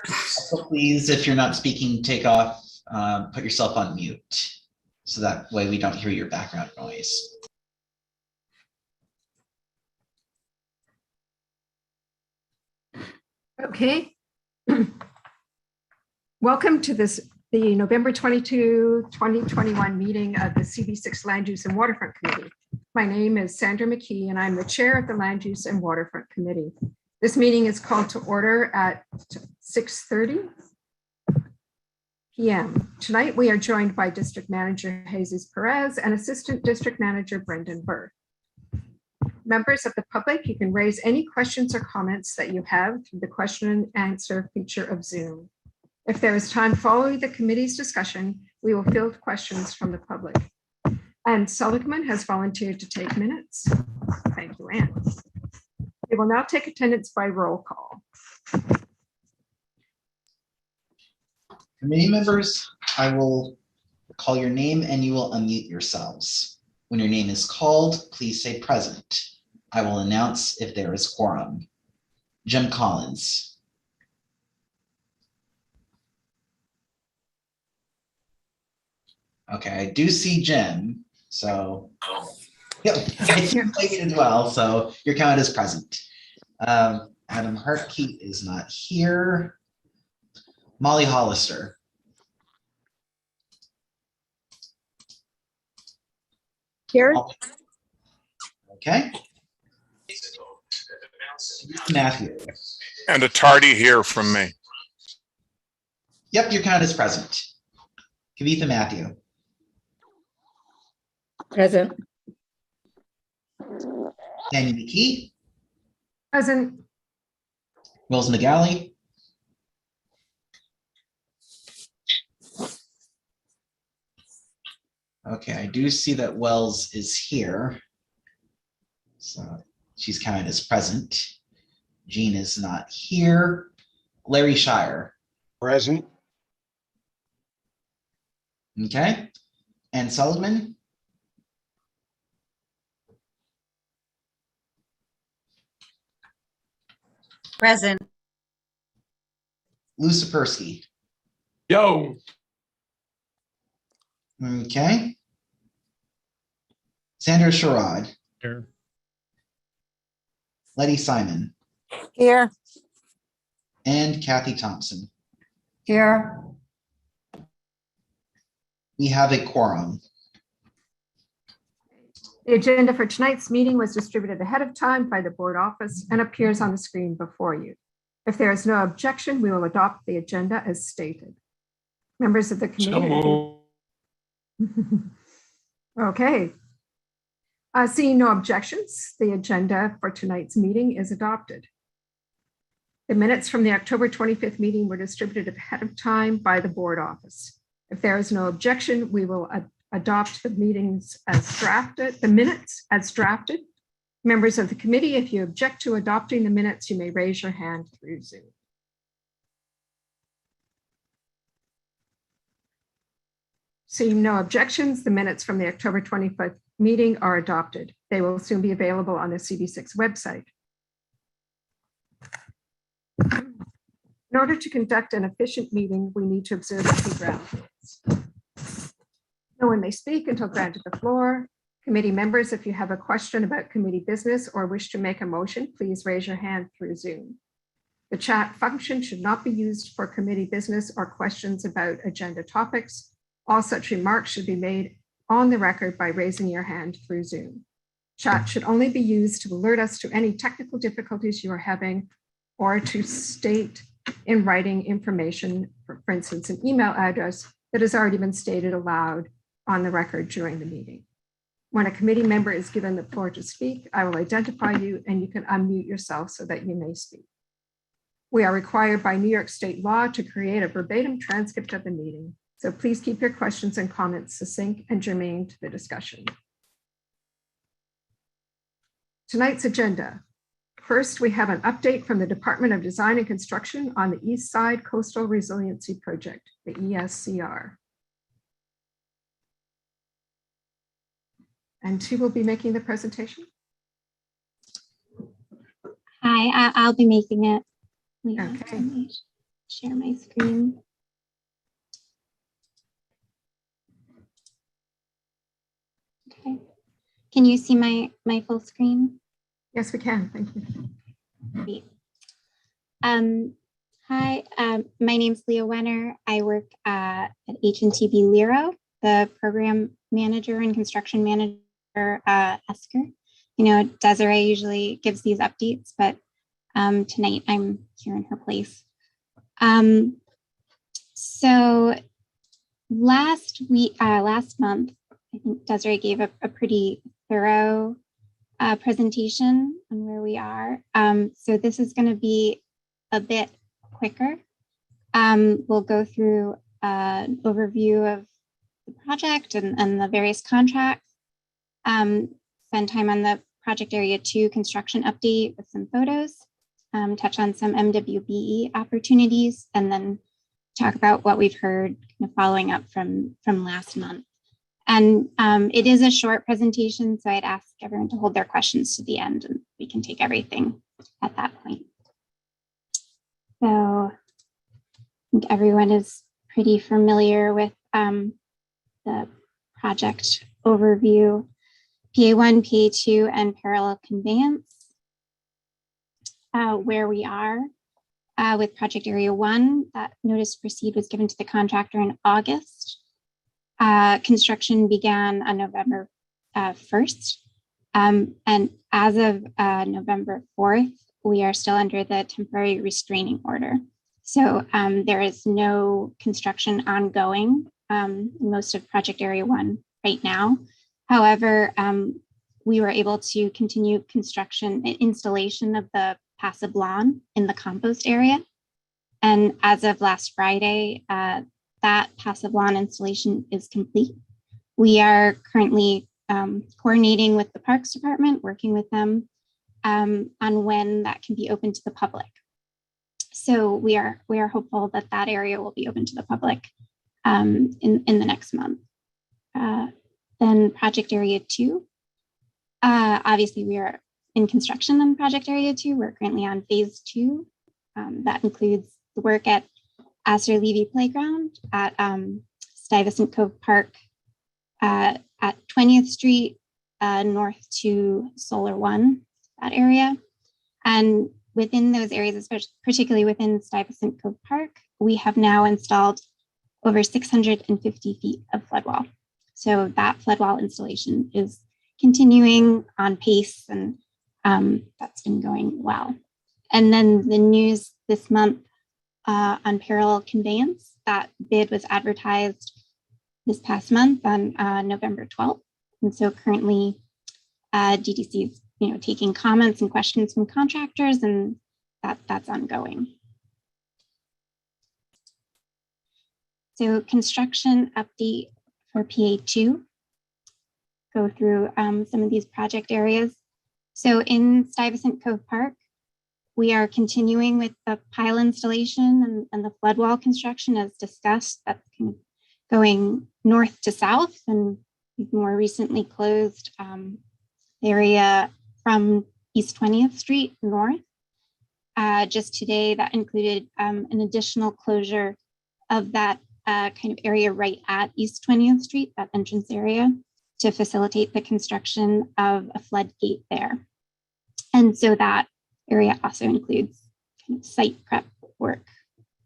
Also, please, if you're not speaking, take off, put yourself on mute, so that way we don't hear your background noise. Okay. Welcome to the November 22, 2021 meeting of the CB6 Land Use and Waterfront Committee. My name is Sandra McKee, and I'm the chair of the Land Use and Waterfront Committee. This meeting is called to order at 6:30 p.m. Tonight, we are joined by District Manager Jesus Perez and Assistant District Manager Brendan Burr. Members of the public, you can raise any questions or comments that you have through the question and answer feature of Zoom. If there is time following the committee's discussion, we will field questions from the public. Anne Seligman has volunteered to take minutes. Thank you, Anne. We will now take attendance by roll call. Committee members, I will call your name and you will unmute yourselves. When your name is called, please say present. I will announce if there is quorum. Jim Collins. Okay, I do see Jim, so yeah, I see you as well, so you're counted as present. Adam Hartkeet is not here. Molly Hollister. Here. Okay. Matthew. And a tardy here from me. Yep, you're counted as present. Kavitha Matthew. Present. Daniel McKee. Present. Wills McGalley. Okay, I do see that Wells is here. So she's counted as present. Jean is not here. Larry Shire. Present. Okay. And Sullivan. Present. Lou Sapersky. Yo. Okay. Sandra Sherrod. Here. Letty Simon. Here. And Kathy Thompson. Here. We have a quorum. The agenda for tonight's meeting was distributed ahead of time by the board office and appears on the screen before you. If there is no objection, we will adopt the agenda as stated. Members of the committee. Okay. Seeing no objections, the agenda for tonight's meeting is adopted. The minutes from the October 25th meeting were distributed ahead of time by the board office. If there is no objection, we will adopt the minutes as drafted. Members of the committee, if you object to adopting the minutes, you may raise your hand through Zoom. Seeing no objections, the minutes from the October 25th meeting are adopted. They will soon be available on the CB6 website. In order to conduct an efficient meeting, we need to observe a few ground rules. No one may speak until granted the floor. Committee members, if you have a question about committee business or wish to make a motion, please raise your hand through Zoom. The chat function should not be used for committee business or questions about agenda topics. All such remarks should be made on the record by raising your hand through Zoom. Chat should only be used to alert us to any technical difficulties you are having or to state in writing information, for instance, an email address that has already been stated aloud on the record during the meeting. When a committee member is given the floor to speak, I will identify you and you can unmute yourself so that you may speak. We are required by New York State law to create a verbatim transcript of the meeting. So please keep your questions and comments succinct and germane to the discussion. Tonight's agenda. First, we have an update from the Department of Design and Construction on the East Side Coastal Resiliency Project, the ESCR. And who will be making the presentation? Hi, I'll be making it. Yeah, Okay. let me share my screen. Okay. Can you see my full screen? Yes, we can. Thank you. Great. Hi, my name's Leah Wenner. I work at H&TB Lero, the program manager and construction manager at Escr. You know, Desiree usually gives these updates, but tonight I'm here in her place. So last month, I think Desiree gave a pretty thorough presentation on where we are. So this is going to be a bit quicker. We'll go through an overview of the project and the various contracts, spend time on the Project Area 2 construction update with some photos, touch on some MWBE opportunities, and then talk about what we've heard following up from last month. And it is a short presentation, so I'd ask everyone to hold their questions to the end and we can take everything at that point. So I think everyone is pretty familiar with the project overview, PA1, PA2, and parallel conveyance. Where we are with Project Area 1, that notice to proceed was given to the contractor in August. Construction began on November 1st. And as of November 4th, we are still under the temporary restraining order. So there is no construction ongoing in most of Project Area 1 right now. However, we were able to continue construction and installation of the passive lawn in the compost area. And as of last Friday, that passive lawn installation is complete. We are currently coordinating with the Parks Department, working with them on when that can be open to the public. So we are hopeful that that area will be open to the public in the next month. Then Project Area 2. Obviously, we are in construction on Project Area 2. We're currently on phase 2. That includes the work at Astor Levy Playground, at Stuyvesant Cove Park, at 20th Street, north to Solar One, that area. And within those areas, especially particularly within Stuyvesant Cove Park, we have now installed over 650 feet of flood wall. So that flood wall installation is continuing on pace, and that's been going well. And then the news this month on parallel conveyance, that bid was advertised this past month on November 12th. And so currently DTC is taking comments and questions from contractors, and that's ongoing. So construction update for PA2. Go through some of these project areas. So in Stuyvesant Cove Park, we are continuing with the pile installation and the flood wall construction as discussed. That's kind of going north to south, and we've more recently closed area from East 20th Street north. Just today, that included an additional closure of that kind of area right at East 20th Street, that entrance area, to facilitate the construction of a floodgate there. And so that area also includes kind of site prep work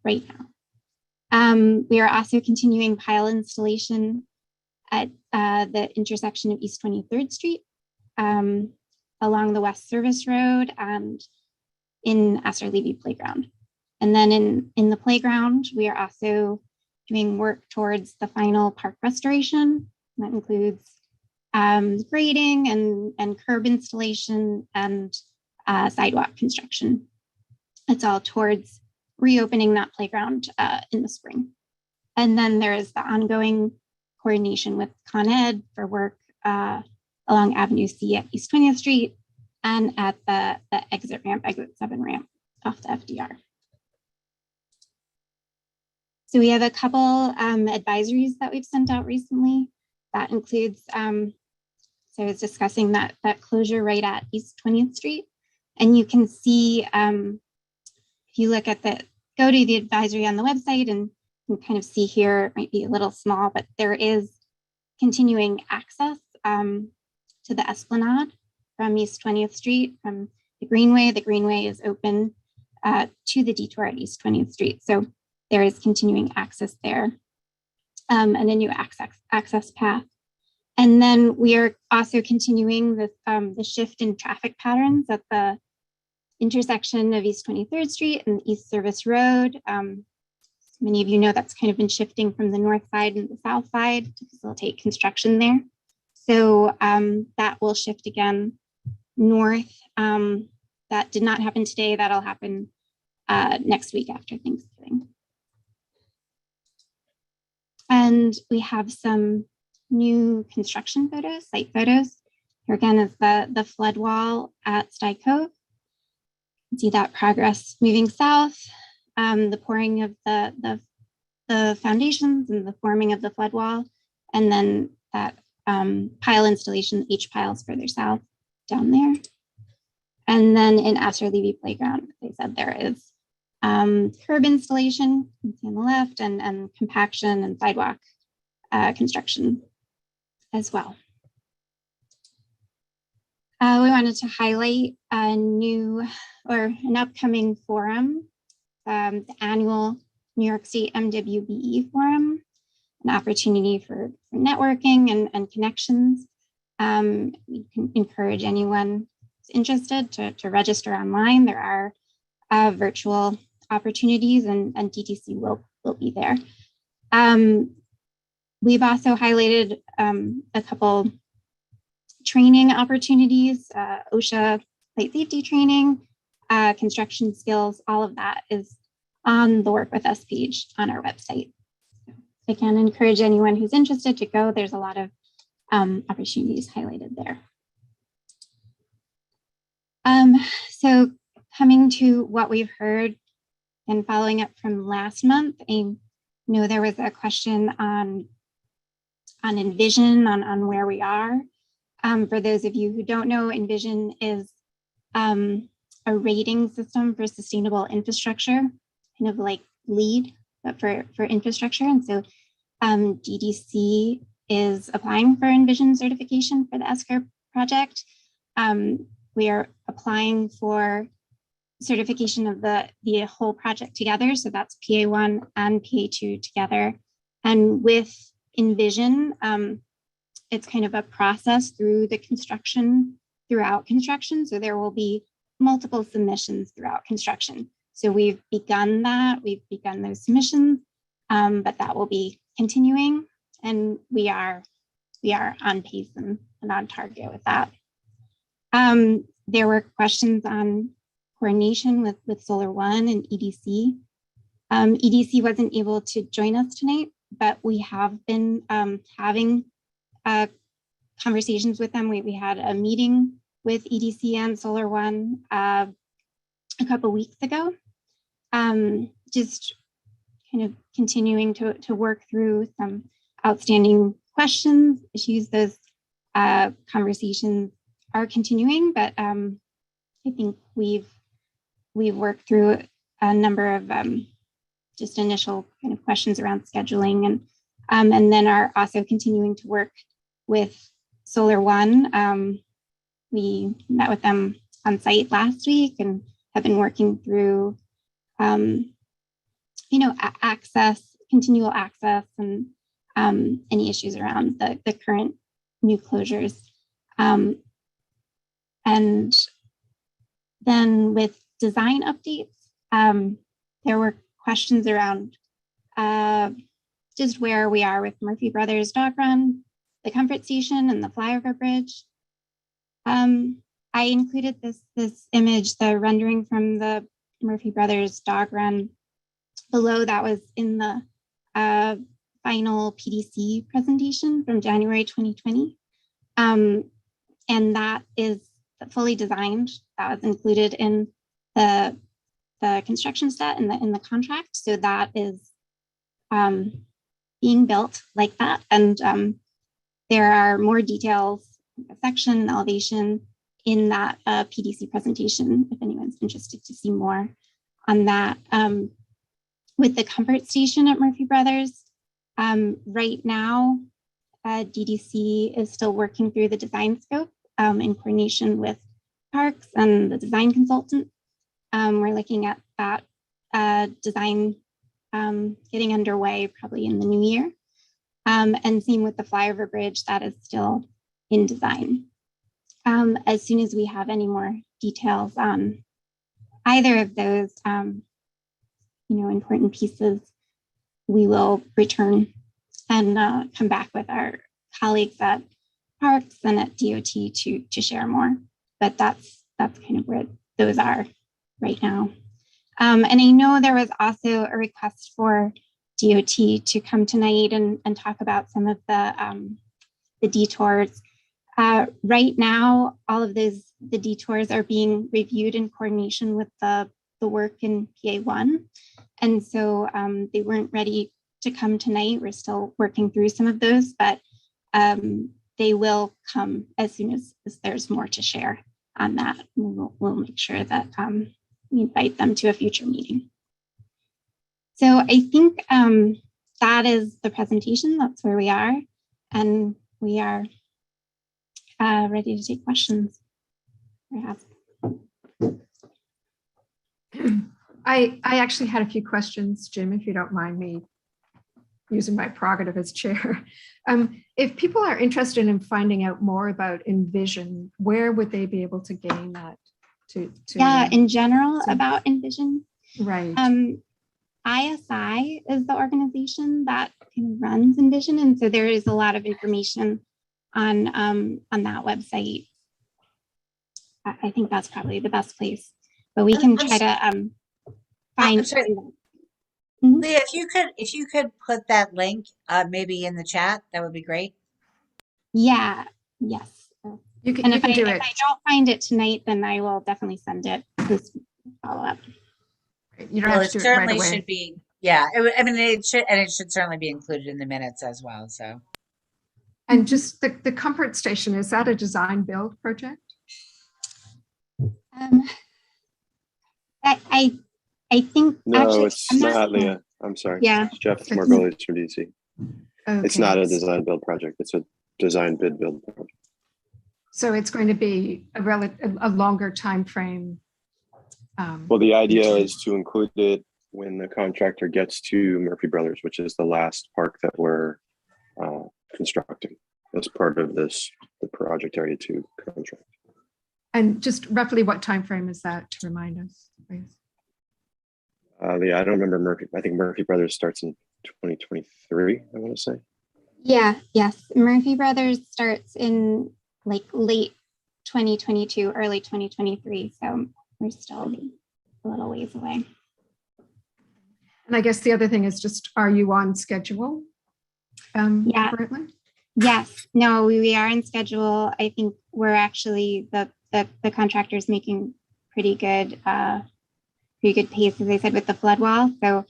right now. We are also continuing pile installation at the intersection of East 23rd Street, along the West Service Road, and in Astor Levy Playground. And then in the playground, we are also doing work towards the final park restoration. That includes grading and curb installation and sidewalk construction. It's all towards reopening that playground in the spring. And then there is the ongoing coordination with Con Ed for work along Avenue C at East 20th Street and at the exit 7 ramp off the FDR. So we have a couple advisories that we've sent out recently. That includes, so I was discussing that closure right at East 20th Street. And you can see kind if you look at go to the advisory on the website and you can kind of see here, it might be a little small, but there is continuing access to the Esplanade from East 20th Street, from the Greenway. The Greenway is open to the detour at East 20th Street. So there is continuing access there, and a new access path. And then we are also continuing the shift in traffic patterns at the intersection of East 23rd Street and East Service Road. Many of you know that's kind of been shifting from the north side and the south side to facilitate construction there. So that will shift again north. That did not happen today. That'll happen next week after Thanksgiving. And we have some new construction photos, site photos. Here again is the flood wall at Sty Cove. You can see that progress moving south, the pouring of the foundations and the forming of the flood wall, and then that pile installation, H piles further south down there. And then in Astor Levy Playground, they said there is curb installation, you can see on the left, and compaction and sidewalk construction as well. We wanted to highlight an upcoming forum, the annual New York State MWBE Forum, an opportunity for networking and connections. We can encourage anyone who's interested to register online. There are virtual opportunities, and DTC will be there. We've also highlighted a couple training opportunities, OSHA site safety training, construction skills. All of that is on the Work With Us page on our website. I can encourage anyone who's interested to go. There's a lot of opportunities highlighted there. So coming to what we've heard and following up from last month, I know there was a question on Envision, on where we are. For those of you who don't know, Envision is a rating system for sustainable infrastructure, kind of like LEED, but for infrastructure. And so DDC is applying for Envision certification for the Escr project. We are applying for certification of the whole project together. So that's PA1 and PA2 together. And with Envision, it's kind of a process through the construction, throughout construction. So there will be multiple submissions throughout construction. So we've begun that, we've begun those submissions, but that will be continuing, and we are on pace and on target with that. There were questions on coordination with Solar One and EDC. EDC wasn't able to join us tonight, but we have been having conversations with them. We had a meeting with EDC and Solar One a couple weeks ago, just kind of continuing to work through some outstanding questions, issues. Those conversations are continuing, but I think we've worked through a number of just initial kind of questions around scheduling, and then are also continuing to work with Solar One. We met with them on site last week and have been working through, access, continual access, and any issues around the current new closures. And then with design updates, there were questions around just where we are with Murphy Brothers Dog Run, the Comfort Station, and the Flyover Bridge. I included this image, the rendering from the Murphy Brothers Dog Run below. That was in the final PDC presentation from January 2020. And that is fully designed. That was included in the construction set in the contract. So that is being built like that. And there are more details, section, elevation in that PDC presentation, if anyone's interested to see more on that. With the comfort station at Murphy Brothers, right now, DDC is still working through the design scope in coordination with Parks and the design consultant. We're looking at that design getting underway probably in the new year. And same with the Flyover Bridge, that is still in design. As soon as we have any more details on either of those, important pieces, we will return and come back with our colleagues at Parks and at DOT to share more. But that's kind of where those are right now. And I know there was also a request for DOT to come tonight and talk about some of the detours. Right now, all of the detours are being reviewed in coordination with the work in PA1. And so they weren't ready to come tonight. We're still working through some of those, but they will come as soon as there's more to share on that. We'll make sure that we invite them to a future meeting. So I think that is the presentation. That's where we are. And we are ready to take questions. I actually had a few questions, Jim, if you don't mind me using my prerogative as chair. If people are interested in finding out more about Envision, where would they be able to gain that? Yeah, in general about Envision. Right. ISI is the organization that kind of runs Envision, and so there is a lot of information on that website. I think that's probably the best place, but we can try to find. I'm sorry. Mhm. Leah, if you could put that link maybe in the chat, that would be great. Yeah. Yes. You can, And you if can I do it. don't find it tonight, then I will definitely send it as follow up. You don't Well, have it to do it right certainly away. should be. Yeah, it should certainly be included in the minutes as well. So, And just the comfort station, is that a design build project? I think No, actually, it's I'm not Leah. I'm sorry. Yeah. It's Jeff It's- Margolis from DC. It's Okay. not a design build project. It's a design bid build project. So it's going to be a longer time frame. Well, the idea is to include it when the contractor gets to Murphy Brothers, which is the last park that we're constructing as part of the Project Area 2 contract. And just roughly what time frame is that, to remind us, please? Yeah, I don't remember Murphy. I think Murphy Brothers starts in 2023, I want to say. Yeah, yes. Murphy Brothers starts in like late 2022, early 2023. So we're still a little ways away. And I guess the other thing is just, are you on schedule Yeah. currently? Yes, no, we are on schedule. I think we're actually the contractor's making pretty good pace, as I said, with the flood wall. So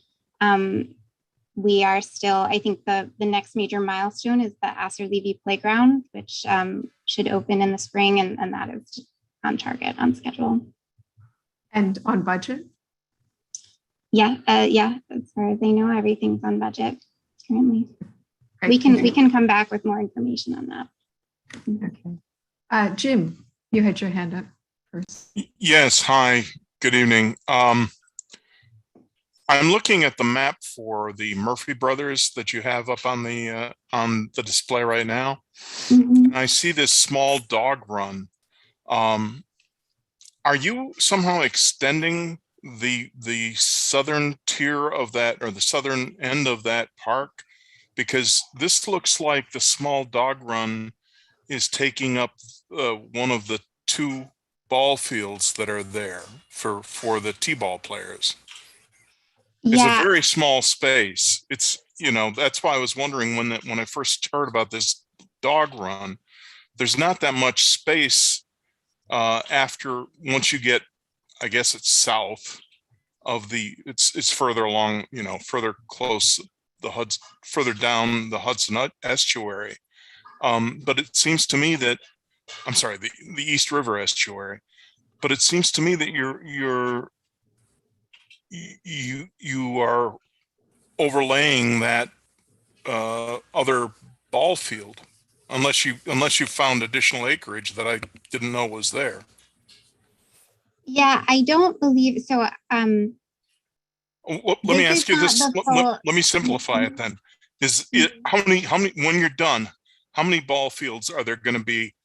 we are still, I think the next major milestone is the Asser Levy Playground, which should open in the spring, and that is on target, on schedule. And on budget? Yeah, as far as I know, everything's on budget currently. Great, We thank you. can come back with more information on that. Okay. Jim, you had your hand up first. Yes, hi, good evening. I'm looking at the map for the Murphy Brothers that you have up on the display right now. Mhm. And I see this small dog run. Are you somehow extending the southern tier of that, or the southern end of that park? Because this looks like the small dog run is taking up one of the two ball fields that are there for the t-ball players. It's Yeah, a very small space. It's, that's why I was wondering when I first heard about this dog run, there's not that much space once you get, I guess it's south of it's further along, further close further down the Hudson Estuary. But it seems to me that, I'm sorry, the East River Estuary. But it seems to me that you are overlaying that other ball field, unless you found additional acreage that I didn't know was there. Yeah, I don't believe so. Well, let me This ask is you not this. the Let me simplify it then. Is it how many when you're done, how many ball fields are there going to be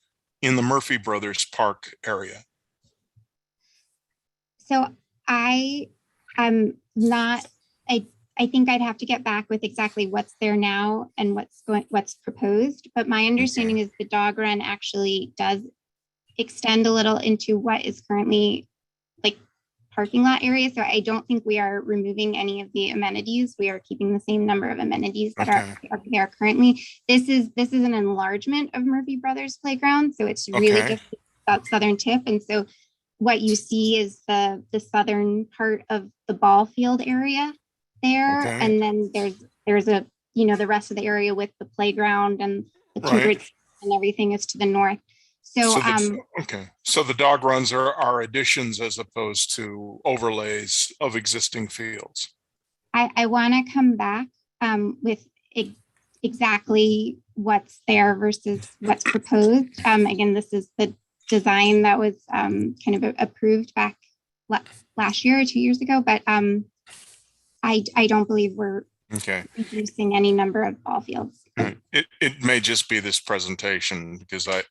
in the Murphy Brothers Park area? So I am not, I think I'd have to get back with exactly what's there now and what's proposed. But my understanding is the dog run actually does extend a little into what is currently like parking lot area. So I don't think we are removing any of the amenities. We are keeping the same number of amenities that are there currently. This is an enlargement of Murphy Brothers Playground. So it's really just that southern tip. And so what you see is the southern part of the ball field area there. And then there's a, the rest of the area with the playground and the kindred and everything is to the north. So so the dog runs are additions as opposed to overlays of existing fields. I want to come back with exactly what's there versus what's proposed. Again, this is the design that was kind of approved back last year or 2 years ago, but I don't believe we're reducing any number of ball fields. It may just be this presentation because it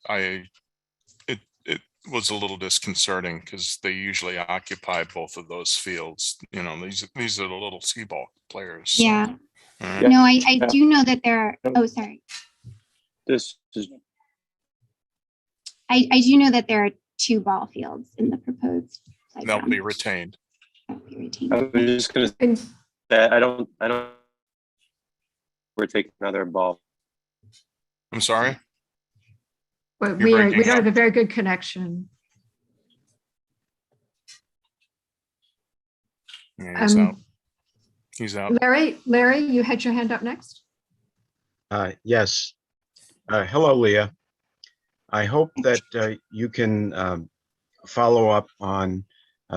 was a little disconcerting because they usually occupy both of those fields. These are the little t-ball players. Yeah. No, I do know that there are, oh, sorry. I do know that there are 2 ball fields in the proposed playground. They'll be retained. I was just going to say, I don't, we're taking another ball. I'm sorry? Well, we don't have a very good connection. Yeah, he's out. He's out. Larry, you had your hand up next. Yes. Hello, Leah. I hope that you can follow up on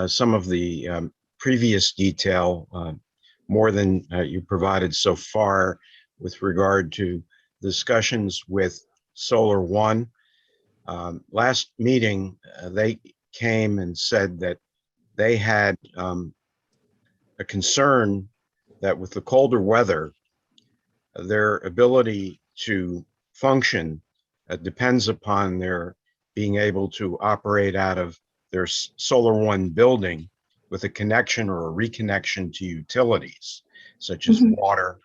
some of the previous detail, more than you provided so far with regard to discussions with Solar One. Last meeting, they came and said that they had a concern that with the colder weather, their ability to function depends upon their being able to operate out of their Solar One building with a connection or a reconnection to utilities, such as water,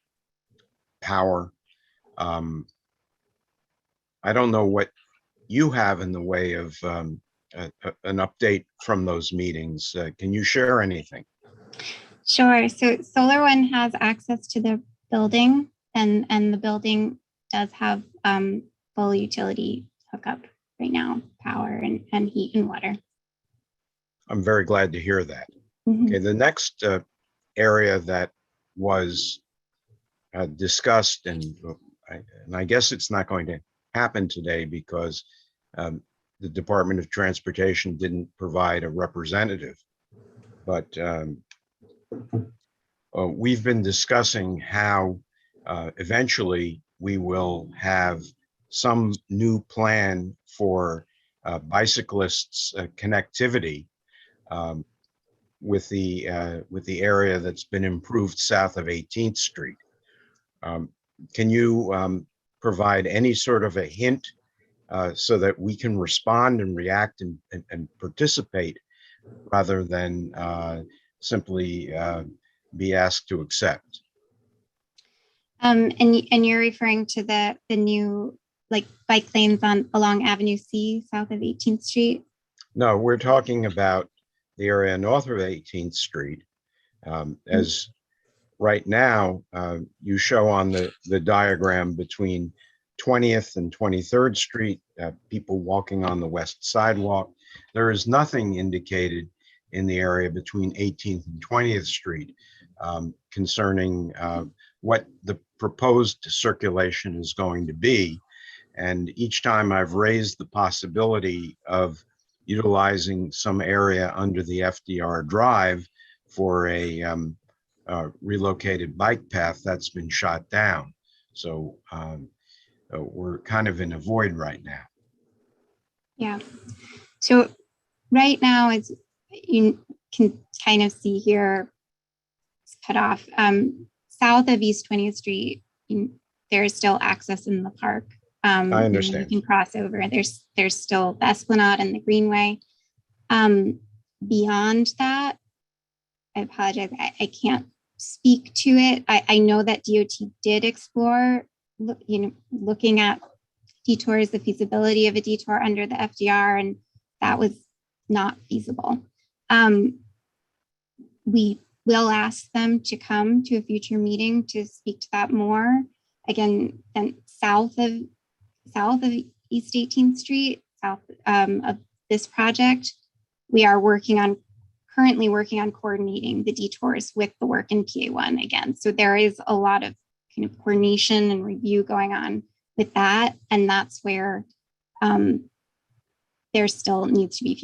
power. I don't know what you have in the way of an update from those meetings. Can you share anything? Sure. So Solar One has access to the building, and the building does have full utility hookup right now, power and heat and water. I'm very glad to hear that. Okay, the next area that was discussed, and I guess it's not going to happen today because the Department of Transportation didn't provide a representative, but we've been discussing how eventually we will have some new plan for bicyclists connectivity with the area that's been improved south of 18th Street. Can you provide any sort of a hint so that we can respond and react and participate rather than simply be asked to accept? And you're referring to the new bike lanes along Avenue C south of 18th Street? No, we're talking about the area north of 18th Street. As right now, you show on the diagram between 20th and 23rd Street, people walking on the west sidewalk. There is nothing indicated in the area between 18th and 20th Street concerning what the proposed circulation is going to be. And each time I've raised the possibility of utilizing some area under the FDR drive for a relocated bike path that's been shot down. So we're kind of in a void right now. Yeah. So right now, as you can kind of see here, it's cut off. South of East 20th Street, there is still access in the park. I understand. You can cross over. There's still the Esplanade and the Greenway. Beyond that, I apologize, I can't speak to it. I know that DOT did explore, looking at detours, the feasibility of a detour under the FDR, and that was not feasible. We will ask them to come to a future meeting to speak to that more. Again, then south of East 18th Street, south of this project, we are currently working on coordinating the detours with the work in PA1 again. So there is a lot of kind of coordination and review going on with that. And that's where there still needs to be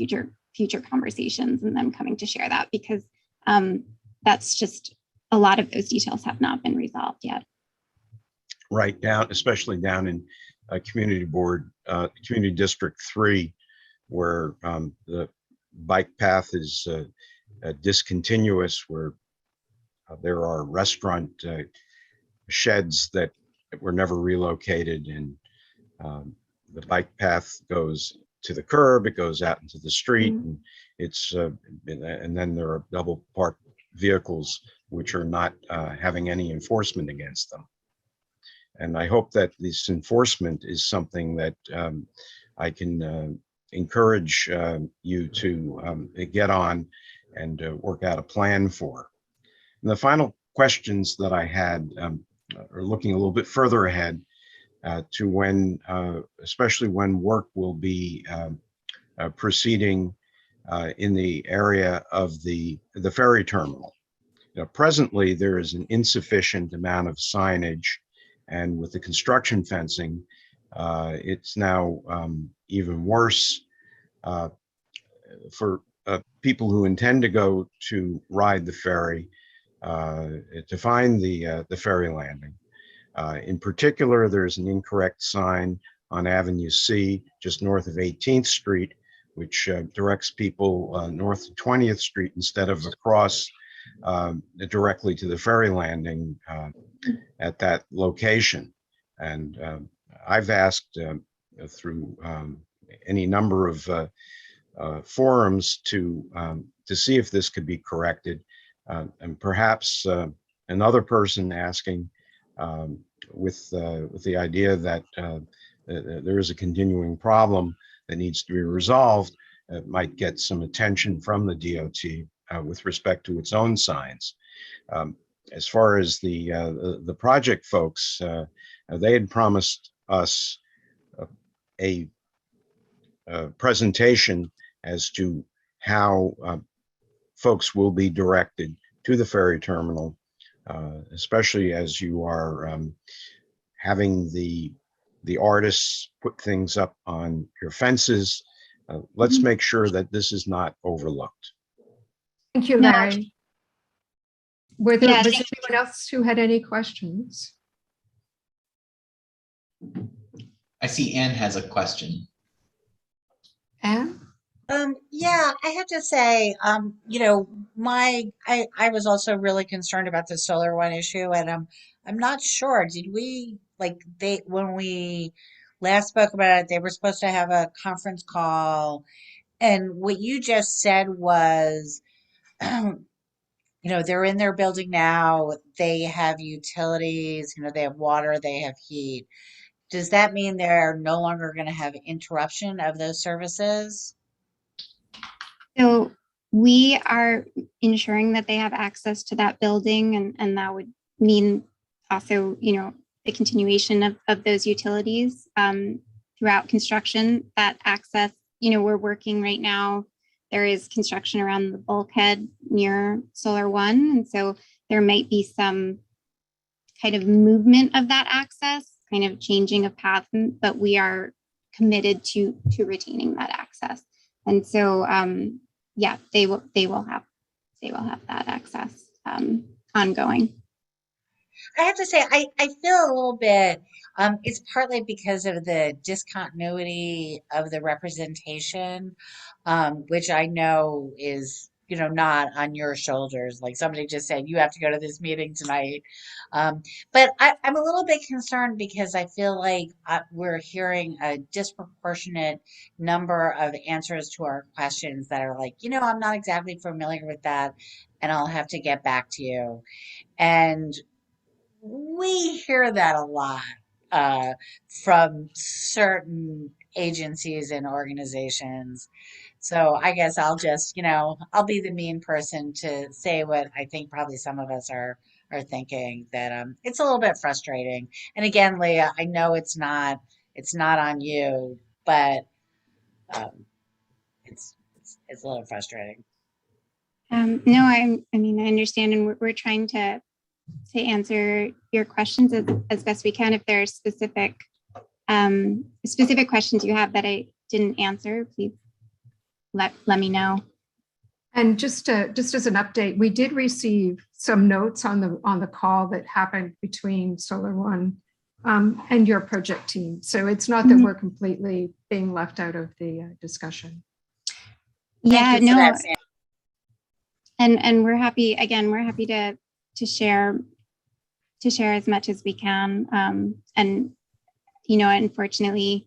future conversations and them coming to share that, because that's just a lot of those details have not been resolved yet. Right, especially down in Community District 3, where the bike path is discontinuous, where there are restaurant sheds that were never relocated, and the bike path goes to the curb, it goes out into the street, and it's and then there are double parked vehicles which are not having any enforcement against them. And I hope that this enforcement is something that I can encourage you to get on and work out a plan for. And the final questions that I had are looking a little bit further ahead to when, especially when work will be proceeding in the area of the ferry terminal. Presently, there is an insufficient amount of signage, and with the construction fencing, it's now even worse for people who intend to go to ride the ferry to find the ferry landing. In particular, there's an incorrect sign on Avenue C, just north of 18th Street, which directs people north of 20th Street instead of across directly to the ferry landing at that location. And I've asked through any number of forums to see if this could be corrected, and perhaps another person asking with the idea that there is a continuing problem that needs to be resolved, might get some attention from the DOT with respect to its own signs. As far as the project folks, they had promised us a presentation as to how folks will be directed to the ferry terminal, especially as you are having the artists put things up on your fences. Let's make sure that this is not overlooked. Thank you, Larry. Was there anyone else who had any questions? I see Anne has a question. Anne? Yeah, I have to say, you know, I was also really concerned about the Solar One issue, and I'm not sure. Did we when we last spoke about it, they were supposed to have a conference call, and what you just said was, you know, they're in their building now. They have utilities, you know, they have water, they have heat. Does that mean they're no longer going to have interruption of those services? So we are ensuring that they have access to that building, and that would mean also, you know, the continuation of those utilities throughout construction. That access, you know, we're working right now. There is construction around the bulkhead near Solar One, and so there might be some kind of movement of that access, kind of changing of path, but we are committed to retaining that access. And so, yeah, they will have they will have that access ongoing. I have to say, I feel a little bit, it's partly because of the discontinuity of the representation, which I know is, not on your shoulders. Like somebody just said, you have to go to this meeting tonight. But I'm a little bit concerned because I feel like we're hearing a disproportionate number of answers to our questions that are like, I'm not exactly familiar with that, and I'll have to get back to you. And we hear that a lot from certain agencies and organizations. So I guess I'll just, I'll be the mean person to say what I think probably some of us are thinking, that it's a little bit frustrating. And again, Leah, I know it's not on you, but it's a little frustrating. No, I mean, I understand, and we're trying to answer your questions as best we can. If there are specific questions you have that I didn't answer, please let me know. And just as an update, we did receive some notes on the call that happened between Solar One and your project team. So it's not that we're completely being left out of the discussion. Yeah, Thank you for no, that, Sam. and we're happy to share as much as we can. And unfortunately,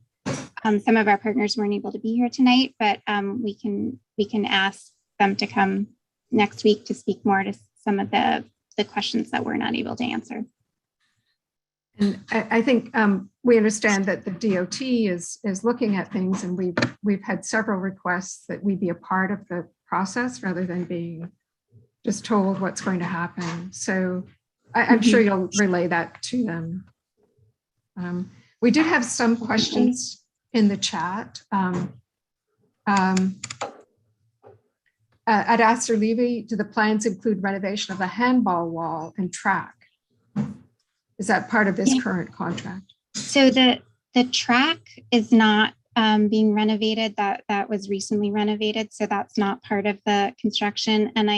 some of our partners weren't able to be here tonight, but we can ask them to come next week to speak more to some of the questions that we're not able to answer. And I think we understand that the DOT is looking at things, and we've had several requests that we be a part of the process rather than being just told what's going to happen. So I'm sure you'll relay that to them. We did have some questions in the chat. At Astor Levy, do the plans include renovation of the handball wall and track? Is that part of this current contract? So the track is not being renovated. That was recently renovated, so that's not part of the construction. And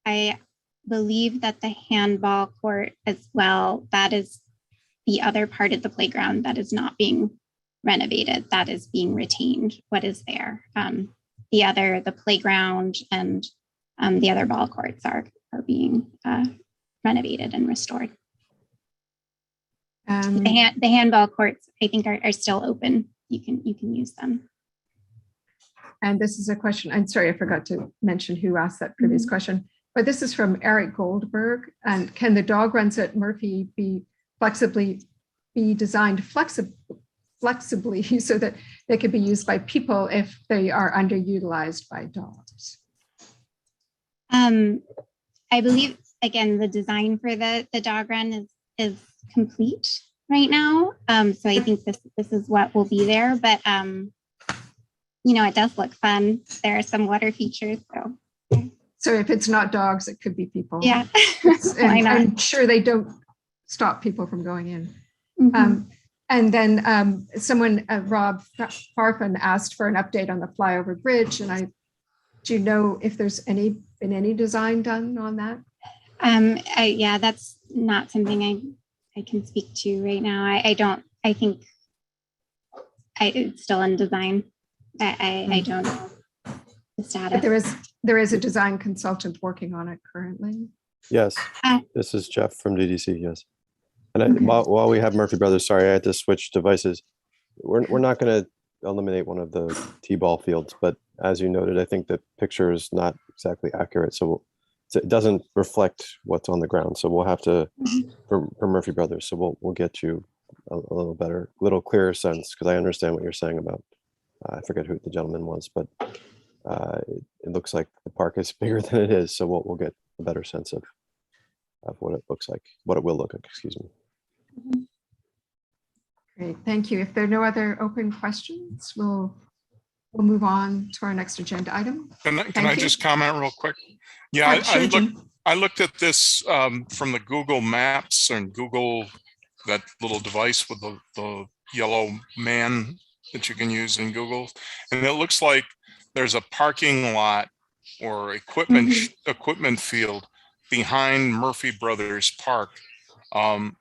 I believe that the handball court as well, that is the other part of the playground that is not being renovated. That is being retained, what is there. The playground and the other ball courts are being renovated and restored. The handball courts, I think, are still open. You can use them. And this is a question, I'm sorry, I forgot to mention who asked that previous question, but this is from Eric Goldberg. And can the dog runs at Murphy be designed flexibly so that they could be used by people if they are underutilized by dogs? I believe, again, the design for the dog run is complete right now. So I think this is what will be there, but it does look fun. There are some water features. So if it's not dogs, it could be people. Yeah. And I'm sure they don't stop people from going in. And then someone, Rob Farfan, asked for an update on the Flyover Bridge. And do you know if there's been any design done on that? Yeah, that's not something I can speak to right now. I think it's still in design. I don't know the status. But there is a design consultant working on it currently. Yes, this is Jeff from DDC. Yes, and Okay. while we have Murphy Brothers, sorry, I had to switch devices. We're not going to eliminate one of the T-ball fields, but as you noted, I think the picture is not exactly accurate, so it doesn't reflect what's on the ground. So we'll have to for Murphy Brothers. So we'll get you a little clearer sense, because I understand what you're saying about. I forget who the gentleman was, but it looks like the park is bigger than it is. So we'll get a better sense of what it looks like, what it will look like. Excuse me. Great, thank you. If there are no other open questions, we'll move on to our next agenda item. Can I just comment real quick? Yeah, Sure, I looked at this from the Google Maps and Google, that little device with the yellow man that you can use in Google. And it looks like there's a parking lot or equipment field behind Murphy Brothers Park. I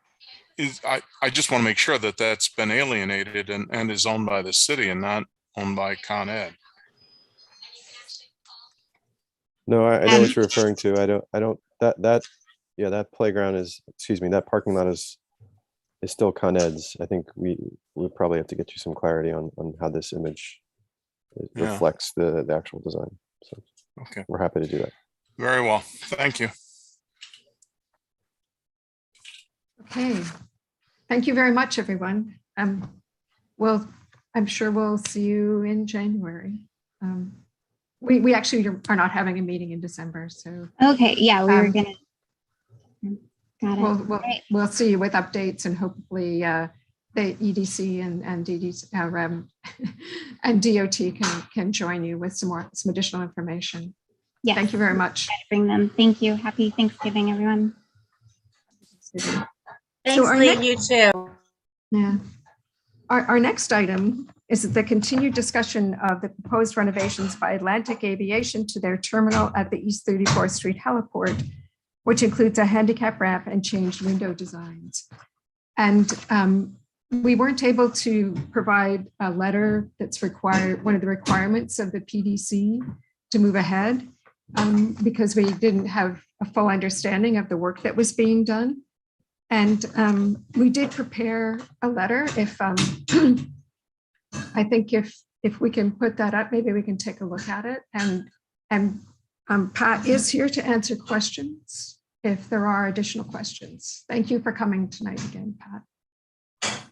just want to make sure that that's been alienated and is owned by the city and not owned by Con Ed. No, I know what you're referring to. That playground is, excuse me, that parking lot is still Con Ed's. I think we probably have to get you some clarity on how this image reflects the actual design. So okay, we're happy to do that. Very well. Thank you. Okay. Thank you very much, everyone. Well, I'm sure we'll see you in January. We actually are not having a meeting in December, so. Okay, yeah, we were gonna. Got it. We'll see you with updates, and hopefully the EDC and DDC and DOT can join you with some additional information. Yeah. Thank you very much. Bring them. Thank you. Happy Thanksgiving, everyone. Thanks, Lee, you too. Yeah. Our next item is the continued discussion of the proposed renovations by Atlantic Aviation to their terminal at the East 34th Street Heliport, which includes a handicap ramp and changed window designs. And we weren't able to provide a letter that's required, one of the requirements of the PDC to move ahead because we didn't have a full understanding of the work that was being done. And we did prepare a letter. If I think if we can put that up, maybe we can take a look at it. And Pat is here to answer questions if there are additional questions. Thank you for coming tonight again, Pat.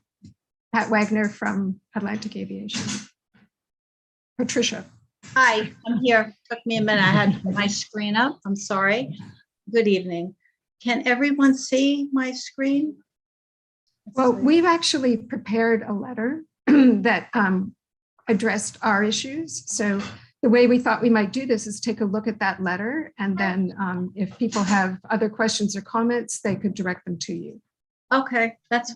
Pat Wagner from Atlantic Aviation. Patricia. Hi, I'm here. Took me a minute. I had my screen up. I'm sorry. Good evening. Can everyone see my screen? Well, we've actually prepared a letter that addressed our issues. So the way we thought we might do this is take a look at that letter, and then if people have other questions or comments, they could direct them to you. Okay, that's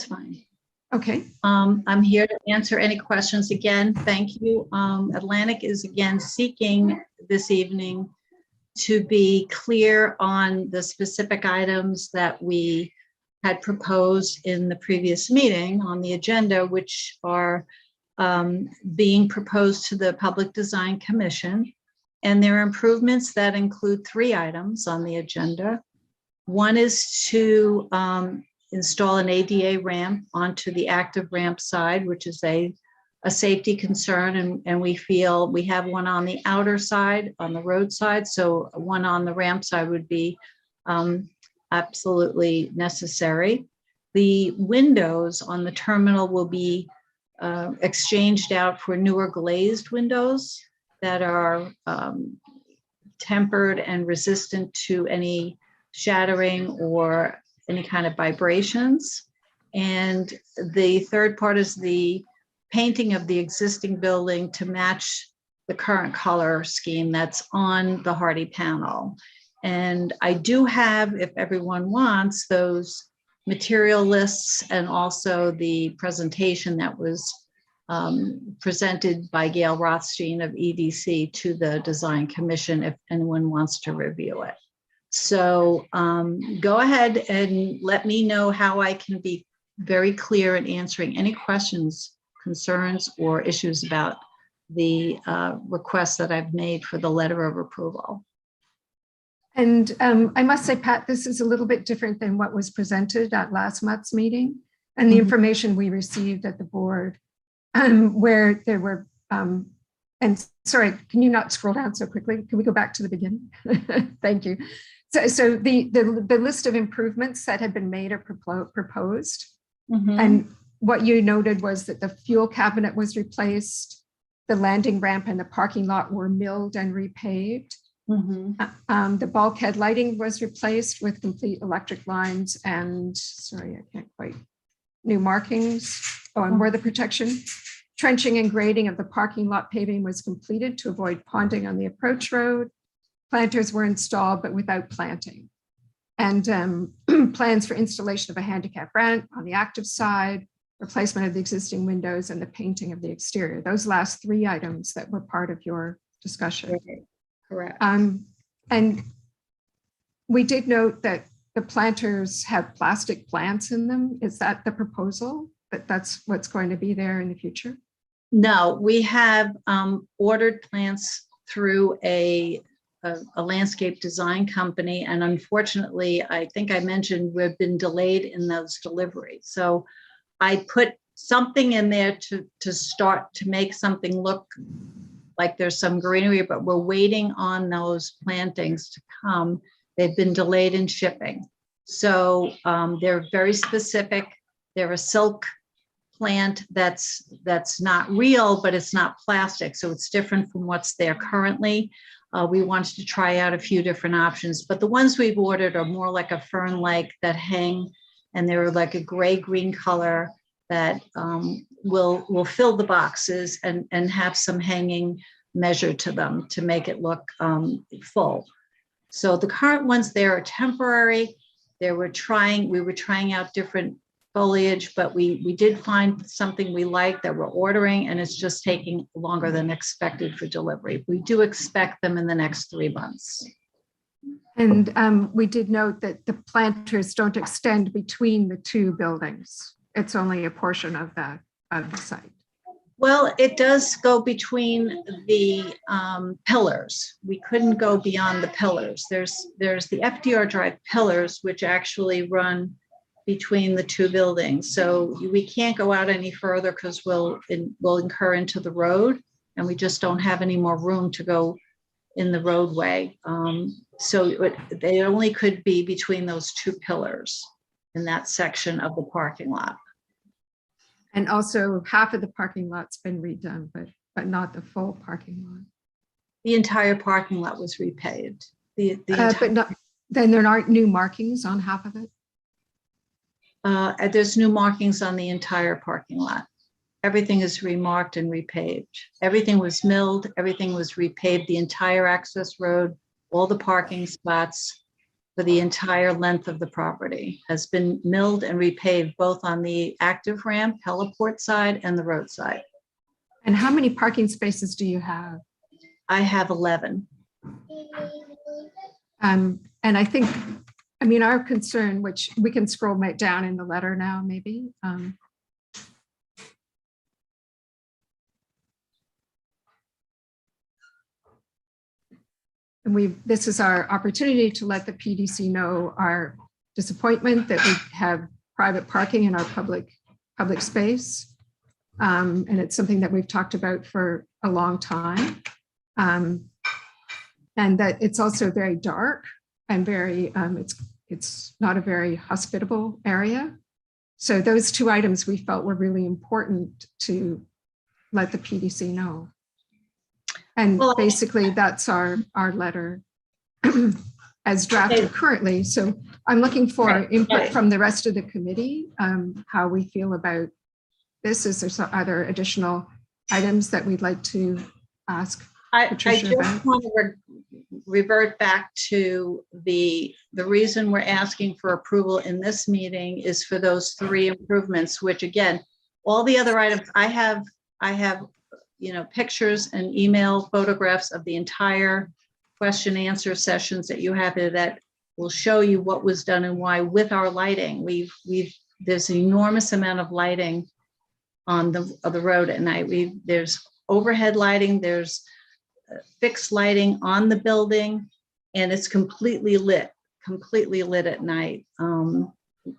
fine. Okay. I'm here to answer any questions again. Thank you. Atlantic is again seeking this evening to be clear on the specific items that we had proposed in the previous meeting on the agenda, which are being proposed to the Public Design Commission. And there are improvements that include 3 items on the agenda. One is to install an ADA ramp onto the active ramp side, which is a safety concern, and we feel we have one on the outer side, on the road side, so one on the ramp side would be absolutely necessary. The windows on the terminal will be exchanged out for newer glazed windows that are tempered and resistant to any shattering or any kind of vibrations. And the third part is the painting of the existing building to match the current color scheme that's on the Hardy panel. And I do have, if everyone wants, those material lists and also the presentation that was presented by Gail Rothstein of EDC to the Design Commission if anyone wants to review it. So go ahead and let me know how I can be very clear in answering any questions, concerns, or issues about the requests that I've made for the letter of approval. And I must say, Pat, this is a little bit different than what was presented at last month's meeting and the information we received at the board, where there were, and sorry, can you not scroll down so quickly? Can we go back to the beginning? Thank you. So the list of improvements that had been made or proposed, and what you noted was that the fuel cabinet was replaced, the landing ramp and the parking lot were milled and repaved. The bulkhead lighting was replaced with complete electric lines and, sorry, I can't quite, new markings. Oh, and weather protection. Trenching and grading of the parking lot paving was completed to avoid ponding on the approach road. Planters were installed, but without planting. And plans for installation of a handicap ramp on the active side, replacement of the existing windows, and the painting of the exterior. Those last 3 items that were part of your discussion. Correct. And we did note that the planters have plastic plants in them. Is that the proposal? That's what's going to be there in the future? No, we have ordered plants through a landscape design company. And unfortunately, I think I mentioned we've been delayed in those deliveries. So I put something in there to start to make something look like there's some greenery, but we're waiting on those plantings to come. They've been delayed in shipping. So they're very specific. They're a silk plant that's not real, but it's not plastic. So it's different from what's there currently. We wanted to try out a few different options, but the ones we've ordered are more like a fern-like that hang, and they're like a gray-green color that will fill the boxes and have some hanging measure to them to make it look full. So the current ones there are temporary. We were trying out different foliage, but we did find something we like that we're ordering, and it's just taking longer than expected for delivery. We do expect them in the next 3 months. And we did note that the planters don't extend between the two buildings. It's only a portion of the site. Well, it does go between the pillars. We couldn't go beyond the pillars. There's the FDR Drive pillars, which actually run between the two buildings. So we can't go out any further because we'll incur into the road, and we just don't have any more room to go in the roadway. So they only could be between those two pillars in that section of the parking lot. And also half of the parking lot's been redone, but not the full parking lot. The entire parking lot was repaved. But then there aren't new markings on half of it? There's new markings on the entire parking lot. Everything is remarked and repaved. Everything was milled, everything was repaved. The entire access road, all the parking spots for the entire length of the property has been milled and repaved, both on the active ramp, heliport side, and the road side. And how many parking spaces do you have? I have 11. And I think, I mean, our concern, which we can scroll right down in the letter now, maybe. And this is our opportunity to let the PDC know our disappointment that we have private parking in our public space. And it's something that we've talked about for a long time. And that it's also very dark and very, it's not a very hospitable area. So those two items we felt were really important to let the PDC know. And well, basically that's our letter as drafted currently. So I'm looking for input from the rest of the committee, how we feel about this. Is there some other additional items that we'd like to ask Patricia I just want to revert back to the reason we're asking for approval in this meeting is for those 3 improvements, which again, all the other items I have, pictures and email photographs of the entire question and answer sessions that you have here that will show you what was done and why with our lighting. There's an enormous amount of lighting on the road at night. There's overhead lighting, there's fixed lighting on the building, and it's completely lit at night.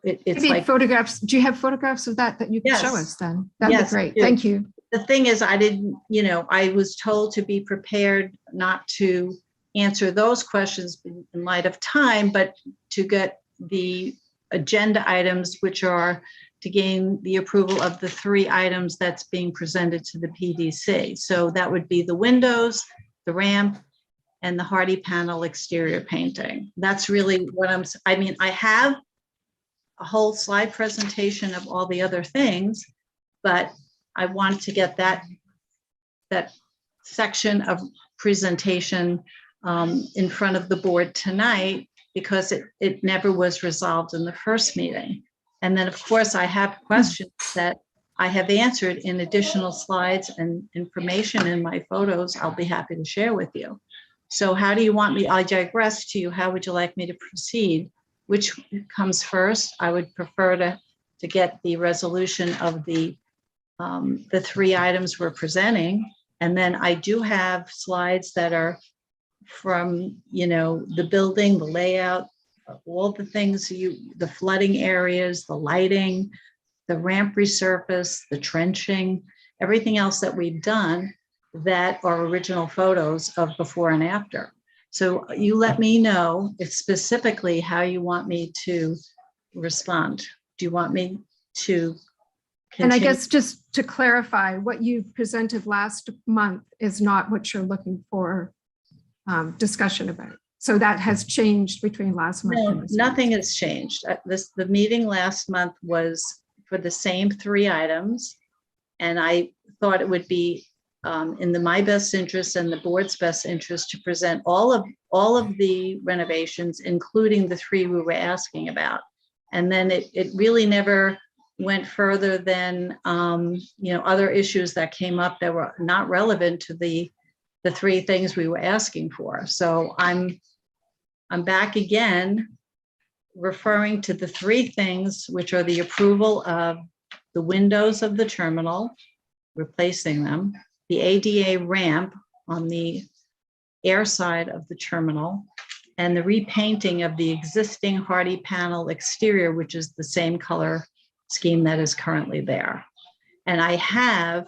It's like photographs. Do you have photographs of that you can show us then? That'd be great. Thank you. The thing is, I was told to be prepared not to answer those questions in light of time, but to get the agenda items, which are to gain the approval of the 3 items that's being presented to the PDC. So that would be the windows, the ramp, and the Hardy panel exterior painting. That's really what I have a whole slide presentation of all the other things, but I want to get that section of presentation in front of the board tonight because it never was resolved in the first meeting. And then, of course, I have questions that I have answered in additional slides and information in my photos I'll be happy to share with you. So how do you want me, I digress to you, how would you like me to proceed? Which comes first? I would prefer to get the resolution of the 3 items we're presenting. And then I do have slides that are from, the building, the layout, all the things the flooding areas, the lighting, the ramp resurface, the trenching, everything else that we've done that are original photos of before and after. So you let me know if specifically how you want me to respond. Do you want me to continue? And I guess just to clarify, what you presented last month is not what you're looking for discussion about. So that has changed between last month. No, and this nothing month. has changed. The meeting last month was for the same 3 items. And I thought it would be in my best interest and the board's best interest to present all of the renovations, including the 3 we were asking about. And then it really never went further than other issues that came up that were not relevant to the 3 things we were asking for. So I'm back again, referring to the 3 things, which are the approval of the windows of the terminal, replacing them, the ADA ramp on the air side of the terminal, and the repainting of the existing hardy panel exterior, which is the same color scheme that is currently there. And I have,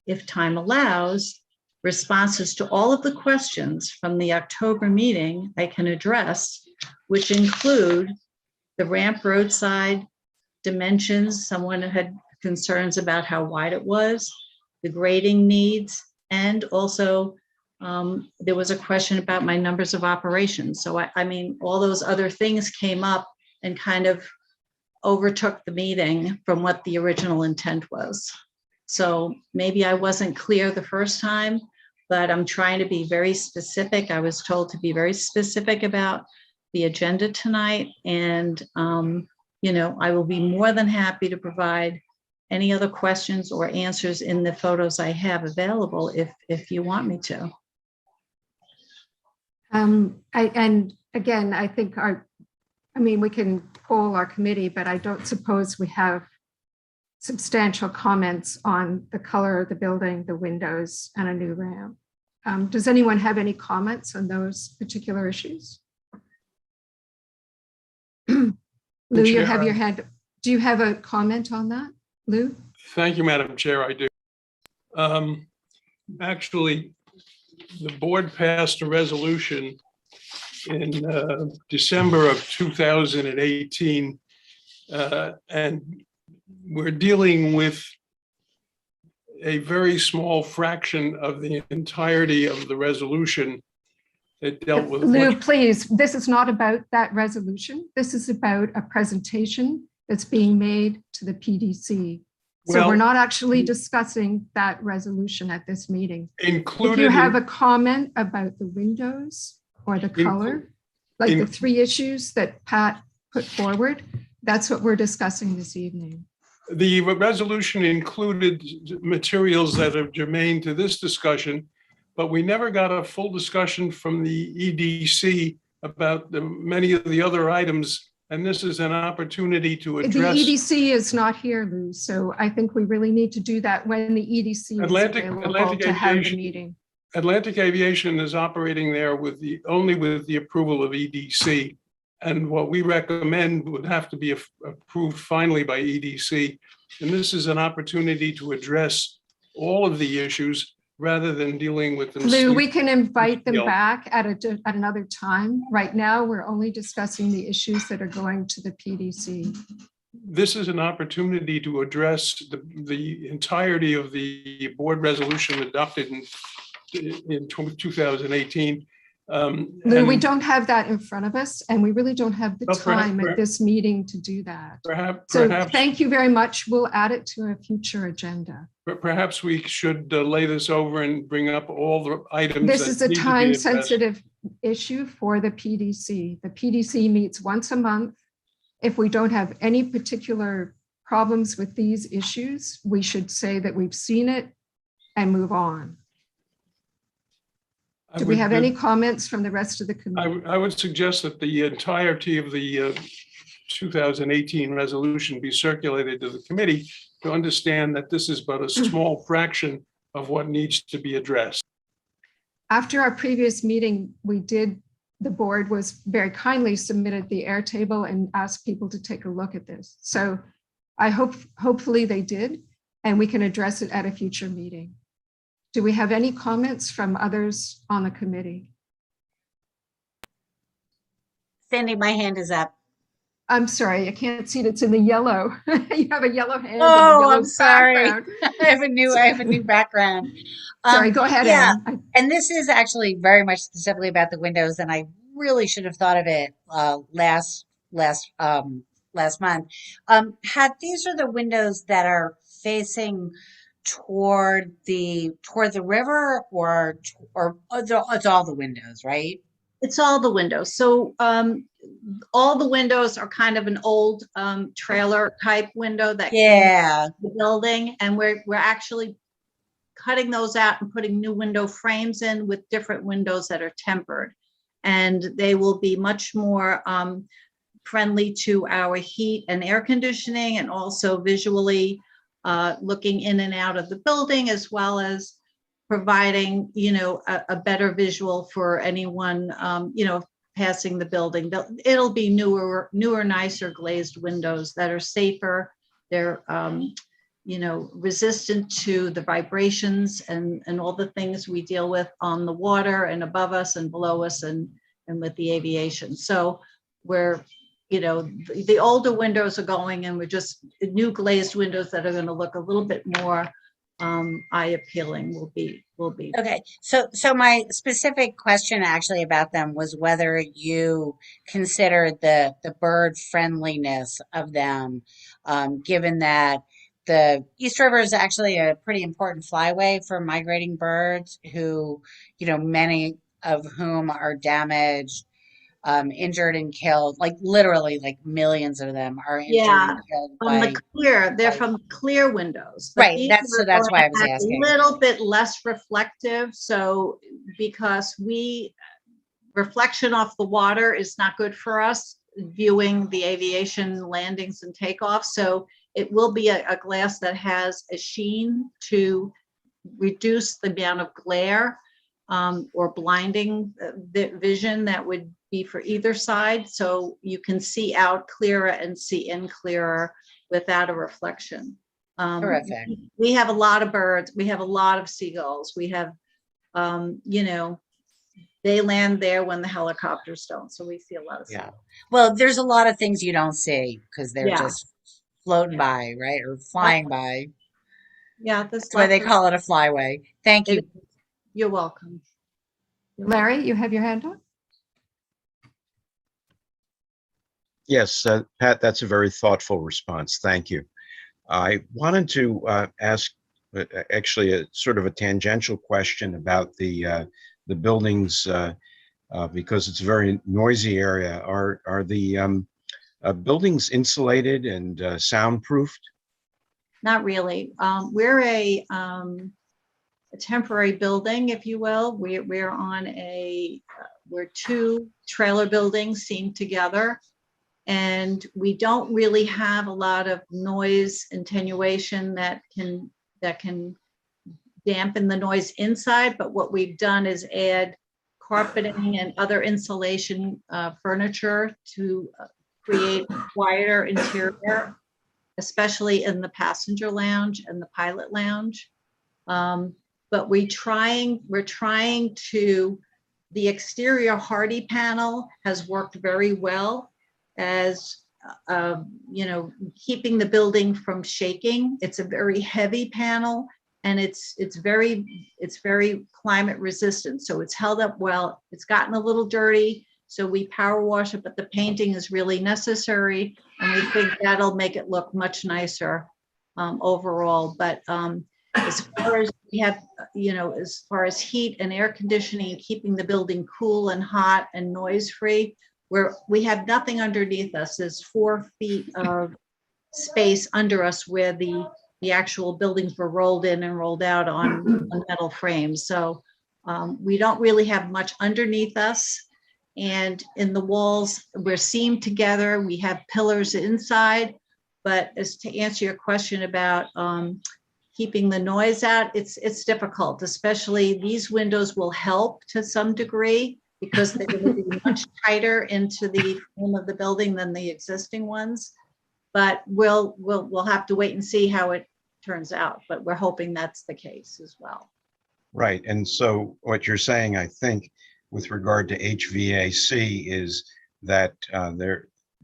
if time allows, responses to all of the questions from the October meeting I can address, which include the ramp roadside dimensions. Someone had concerns about how wide it was, the grading needs, and also there was a question about my numbers of operations. So I mean, all those other things came up and kind of overtook the meeting from what the original intent was. So maybe I wasn't clear the first time, but I'm trying to be very specific. I was told to be very specific about the agenda tonight. And, I will be more than happy to provide any other questions or answers in the photos I have available if you want me to. And again, I think we can poll our committee, but I don't suppose we have substantial comments on the color of the building, the windows, and a new ramp. Does anyone have any comments on those particular issues? Lou, you have your hand. Do you have a comment on that, Lou? Thank you, Madam Chair. I do. Actually, the board passed a resolution in December of 2018, and we're dealing with a very small fraction of the entirety of the resolution. It dealt with Lou, please, this is not about that resolution. This is about a presentation that's being made to the PDC. So we're not actually discussing that resolution at this meeting. If you have a comment about the windows or the color, like the 3 issues that Pat put forward, that's what we're discussing this evening. The resolution included materials that are germane to this discussion, but we never got a full discussion from the EDC about many of the other items. And this is an opportunity to address. The EDC is not here, Lou. So I think we really need to do that when the EDC is available to have the meeting. Atlantic Aviation is operating there only with the approval of EDC. And what we recommend would have to be approved finally by EDC. And this is an opportunity to address all of the issues rather than dealing with them. Lou, we can invite them back at another time. Right now, we're only discussing the issues that are going to the PDC. This is an opportunity to address the entirety of the board resolution adopted in 2018. Lou, we don't have that in front of us, and we really don't have the time at this meeting to do that. So thank you very much. We'll add it to a future agenda. But perhaps we should lay this over and bring up all the items. This is a time-sensitive issue for the PDC. The PDC meets once a month. If we don't have any particular problems with these issues, we should say that we've seen it and move on. Do we have any comments from the rest of the committee? I would suggest that the entirety of the 2018 resolution be circulated to the committee to understand that this is but a small fraction of what needs to be addressed. After our previous meeting, the board was very kindly submitted the air table and asked people to take a look at this. So I hopefully they did, and we can address it at a future meeting. Do we have any comments from others on the committee? Cindy, my hand is up. I'm sorry, I can't see it. It's in the yellow. You have a yellow hand. Oh, and a yellow I'm sorry. background. I have a new background. Sorry, go ahead, Yeah, Anne. and this is actually very much specifically about the windows, and I really should have thought of it last month. These are the windows that are facing toward the river, or it's all the windows, right? It's all the windows. So all the windows are kind of an old trailer type window that came Yeah. from the building, and we're actually cutting those out and putting new window frames in with different windows that are tempered, and they will be much more friendly to our heat and air conditioning, and also visually looking in and out of the building, as well as providing, a better visual for anyone, passing the building. It'll be newer, nicer glazed windows that are safer. They're, resistant to the vibrations and all the things we deal with on the water and above us and below us and with the aviation. So we're, the older windows are going, and we're just new glazed windows that are going to look a little bit more eye appealing will be. Okay. So my specific question actually about them was whether you considered the bird friendliness of them, given that the East River is actually a pretty important flyway for migrating birds who, many of whom are damaged, injured and killed, like literally like millions of them are injured and killed by They're from clear windows. Right. These That's are why I was asking. A little bit less reflective. So because reflection off the water is not good for us viewing the aviation landings and takeoffs. So it will be a glass that has a sheen to reduce the amount of glare or blinding vision that would be for either side. So you can see out clearer and see in clearer without a reflection. Terrific. We have a lot of birds. We have a lot of seagulls. We have, they land there when the helicopters don't. So we see a lot of seagulls. Well, there's a lot of things you don't see because they're just floating by, right? Or flying by. Yeah. That's why they call it a flyway. Thank you. You're welcome. Larry, you have your hand up? Yes, Pat, that's a very thoughtful response. Thank you. I wanted to ask actually a sort of a tangential question about the buildings because it's a very noisy area. Are the buildings insulated and soundproofed? Not really. We're a temporary building, if you will. We're on we're two trailer buildings seamed together, and we don't really have a lot of noise attenuation that can dampen the noise inside. But what we've done is add carpeting and other insulation furniture to create a quieter interior, especially in the passenger lounge and the pilot lounge. But we're trying to, the exterior hardy panel has worked very well as, keeping the building from shaking. It's a very heavy panel, and it's very climate resistant. So it's held up well. It's gotten a little dirty, so we power wash it, but the painting is really necessary, and we think that'll make it look much nicer overall. But as far as we have, as far as heat and air conditioning and keeping the building cool and hot and noise free, we have nothing underneath us. There's 4 feet of space under us where the actual buildings were rolled in and rolled out on metal frames. So We don't really have much underneath us. And in the walls, we're seamed together. We have pillars inside. But as to answer your question about keeping the noise out, it's difficult, especially these windows will help to some degree because they're going to be much tighter into the frame of the building than the existing ones. But we'll have to wait and see how it turns out. But we're hoping that's the case as well. Right. And so what you're saying, I think, with regard to HVAC is that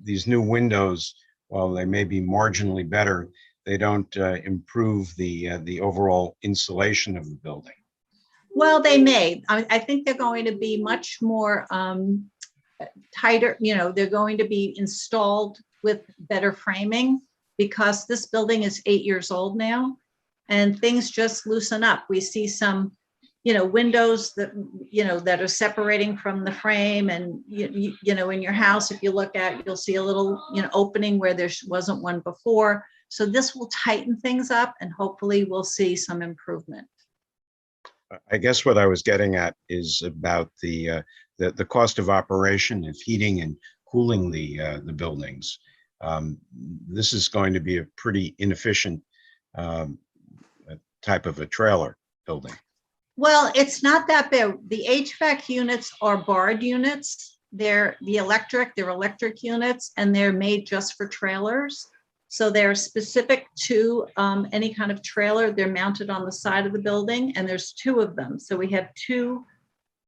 these new windows, while they may be marginally better, they don't improve the overall insulation of the building. Well, they may. I think they're going to be much more tighter. You know, they're going to be installed with better framing because this building is 8 years old now, and things just loosen up. We see some, windows that, that are separating from the frame, and in your house, if you look at, you'll see a little, opening where there wasn't one before. So this will tighten things up, and hopefully we'll see some improvement. I guess what I was getting at is about the cost of operation of heating and cooling the buildings. This is going to be a pretty inefficient type of a trailer building. Well, it's not that bad. The HVAC units are barred units. They're electric units, and they're made just for trailers. So they're specific to any kind of trailer. They're mounted on the side of the building, and there's 2 of them. So we have 2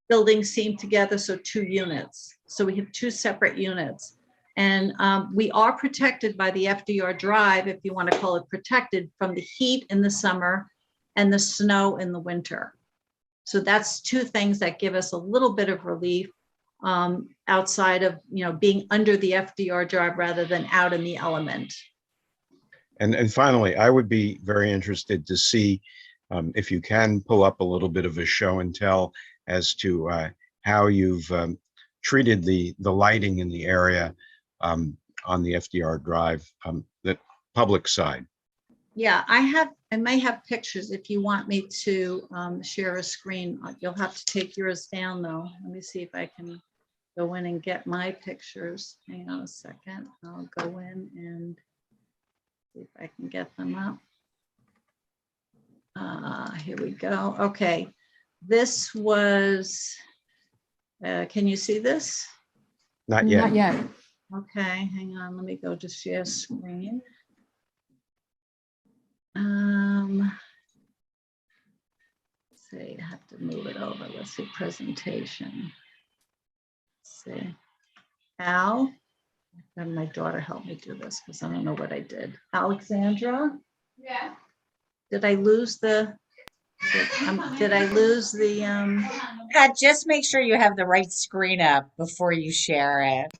buildings seamed together, so 2 units. So we have 2 separate units. And we are protected by the FDR drive, if you want to call it protected, from the heat in the summer and the snow in the winter. So that's 2 things that give us a little bit of relief outside of, being under the FDR drive rather than out in the element. And finally, I would be very interested to see if you can pull up a little bit of a show and tell as to how you've treated the lighting in the area on the FDR drive, the public side. Yeah, I may have pictures if you want me to share a screen. You'll have to take yours down though. Let me see if I can go in and get my pictures. Hang on a second. I'll go in and see if I can get them up. Here we go. Okay, this was, can you see this? Not yet. Not yet. Okay, hang on, let me go to share screen. Let's see, I have to move it over. Let's see, presentation. Let's see, Al, and my daughter helped me do this because I don't know what I did. Alexandra? Yeah. Did I lose the, Just make sure you have the right screen up before you share it.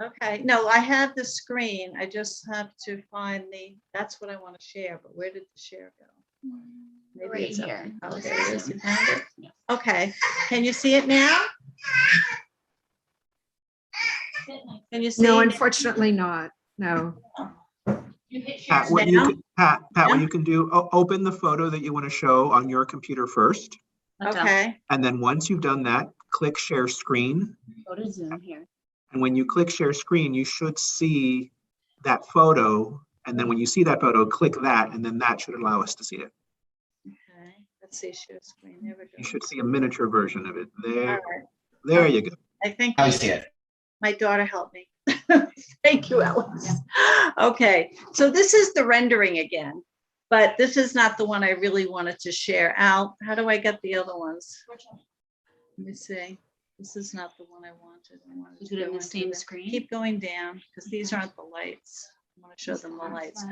Okay, no, I have the screen. I just have to find that's what I want to share, but where did the share go? Maybe Right it's up here. Oh, there it is. You found it? Okay, can you see it now? Can you see? No, unfortunately not. No. Pat, what you can do, open the photo that you want to show on your computer first. Okay. And then once you've done that, click share screen. Go to Zoom here. And when you click share screen, you should see that photo. And then when you see that photo, click that, and then that should allow us to see it. Okay, let's see, share screen. There we go. You should see a miniature version of it. There, All right. there you go. I think I see it. my daughter helped me. Thank you, Alex. Okay, so this is the rendering again, but this is not the one I really wanted to share. Al, how do I get the other ones? Let me see. This is not the one I wanted. Is it on the same screen? Keep going down because these aren't the lights. I want to show them the lights.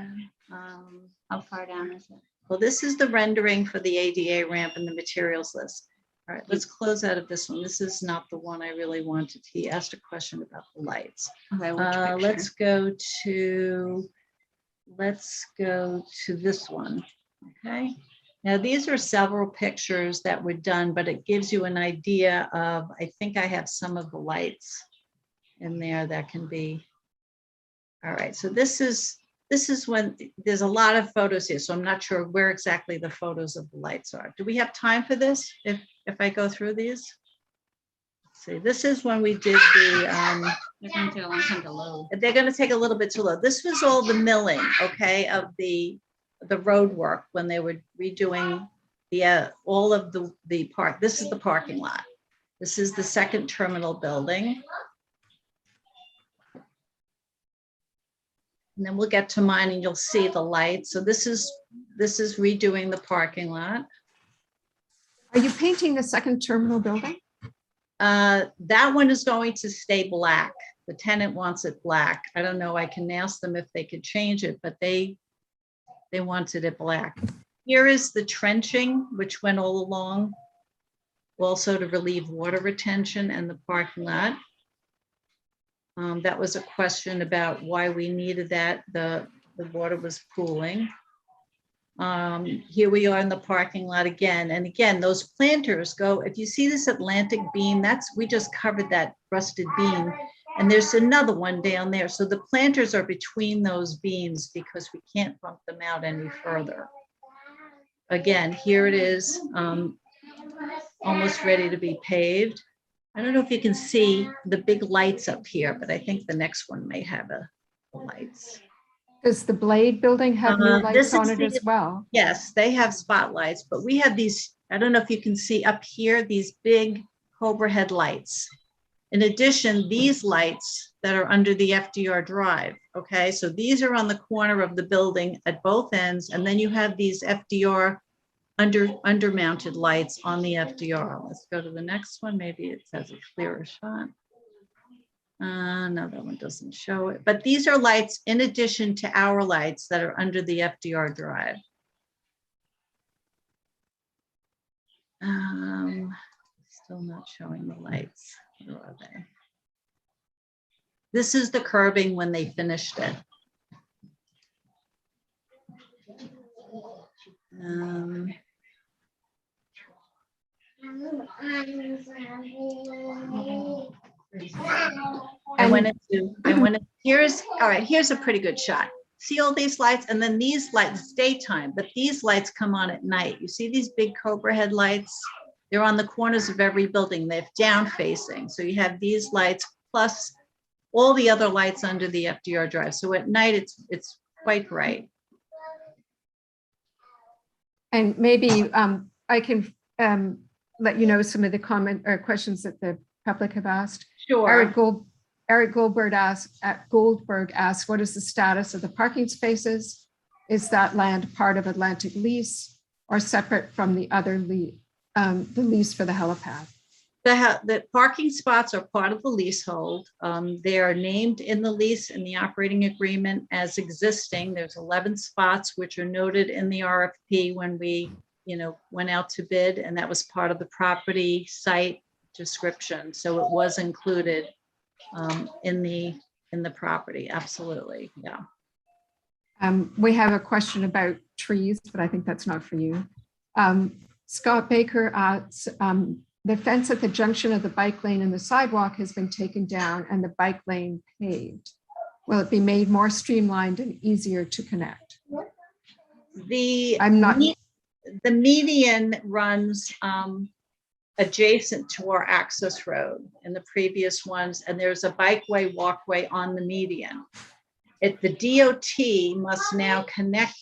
How far down is it? Well, this is the rendering for the ADA ramp and the materials list. All right, let's close out of this one. This is not the one I really wanted. He asked a question about the lights. Okay, Let's go to this one. Okay. Now, these are several pictures that were done, but it gives you an idea of, I think I have some of the lights in there that can be. All right, so this is when there's a lot of photos here, so I'm not sure where exactly the photos of the lights are. Do we have time for this? If if I go through these. Let's see, this is when we did the, They're going to take a long time to load. they're gonna take a little bit to load. This was all the milling, okay, of the road work when they were redoing the, all of the park. This is the parking lot. This is the second terminal building. And then we'll get to mine and you'll see the lights. So this is redoing the parking lot. Are you painting the second terminal building? That one is going to stay black. The tenant wants it black. I don't know, I can ask them if they could change it, but they wanted it black. Here is the trenching, which went all along, also to relieve water retention and the parking lot. That was a question about why we needed that. The water was pooling. Here we are in the parking lot again. And again, those planters go, if you see this Atlantic beam, we just covered that rusted beam. And there's another one down there. So the planters are between those beams because we can't bump them out any further. Again, here it is, almost ready to be paved. I don't know if you can see the big lights up here, but I think the next one may have the lights. Does the Blade building have new lights on it as well? Yes, they have spotlights, but we have these, I don't know if you can see up here, these big Cobra headlights. In addition, these lights that are under the FDR drive, okay? So these are on the corner of the building at both ends, and then you have these FDR under-mounted lights on the FDR. Let's go to the next one. Maybe it has a clearer shot. No, that one doesn't show it. But these are lights in addition to our lights that are under the FDR drive. Still not showing the lights. Where are they? This is the curbing when they finished it. Here's a pretty good shot. See all these lights, and then these lights, it's daytime, but these lights come on at night. You see these big Cobra headlights? They're on the corners of every building. They're down facing. So you have these lights plus all the other lights under the FDR drive. So at night, it's quite bright. And maybe I can let you know some of the comment or questions that the public have asked. Sure. Eric Goldberg asked, what is the status of the parking spaces? Is that land part of Atlantic lease or separate from the other lease, the lease for the helipad? The parking spots are part of the leasehold. They are named in the lease in the operating agreement as existing. There's 11 spots which are noted in the RFP when we, went out to bid, and that was part of the property site description. So it was included in the property. Absolutely, yeah. We have a question about trees, but I think that's not for you. Scott Baker asks, the fence at the junction of the bike lane and the sidewalk has been taken down and the bike lane paved. Will it be made more streamlined and easier to connect? The median runs adjacent to our access road in the previous ones, and there's a bikeway walkway on the median. The DOT must now connect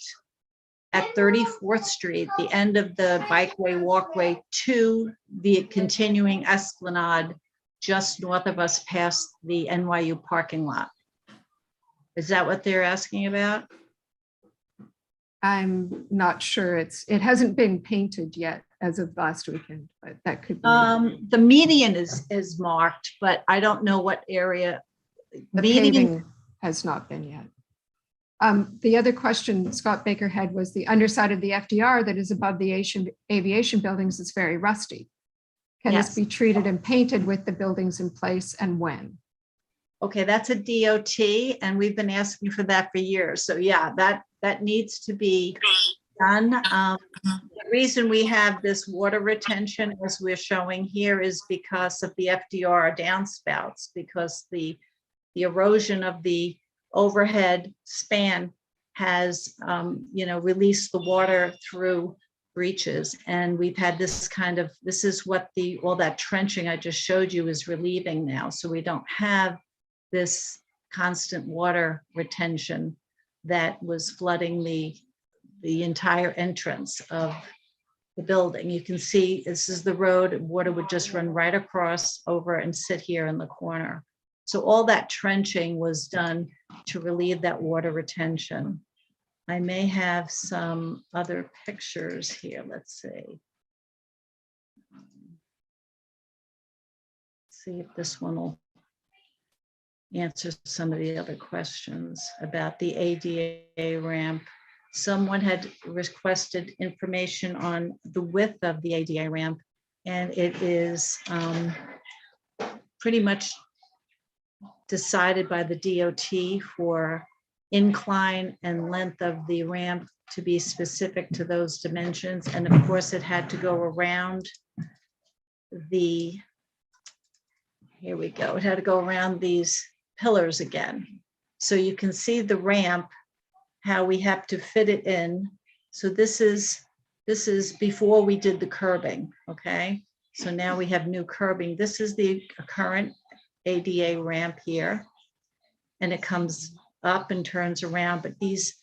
at 34th Street, the end of the bikeway walkway, to the continuing esplanade just north of us past the NYU parking lot. Is that what they're asking about? I'm not sure. It hasn't been painted yet as of last weekend, but that could be. The median is marked, but I don't know what area. The paving has not been yet. The other question Scott Baker had was the underside of the FDR that is above the aviation buildings is very rusty. Can this be treated and painted with the buildings in place, and when? Okay, that's a DOT, and we've been asking for that for years. So yeah, that needs to be done. The reason we have this water retention, as we're showing here, is because of the FDR downspouts, because the erosion of the overhead span has, released the water through breaches. And we've had this kind of, this is what all that trenching I just showed you is relieving now. So we don't have this constant water retention that was flooding the entire entrance of the building. You can see this is the road. Water would just run right across over and sit here in the corner. So all that trenching was done to relieve that water retention. I may have some other pictures here. Let's see. See if this one will answer some of the other questions about the ADA ramp. Someone had requested information on the width of the ADA ramp, and it is pretty much decided by the DOT for incline and length of the ramp to be specific to those dimensions. And of course, it had to go around the, here we go, it had to go around these pillars again. So you can see the ramp, how we have to fit it in. So this is before we did the curbing, okay? So now we have new curbing. This is the current ADA ramp here, and it comes up and turns around, but these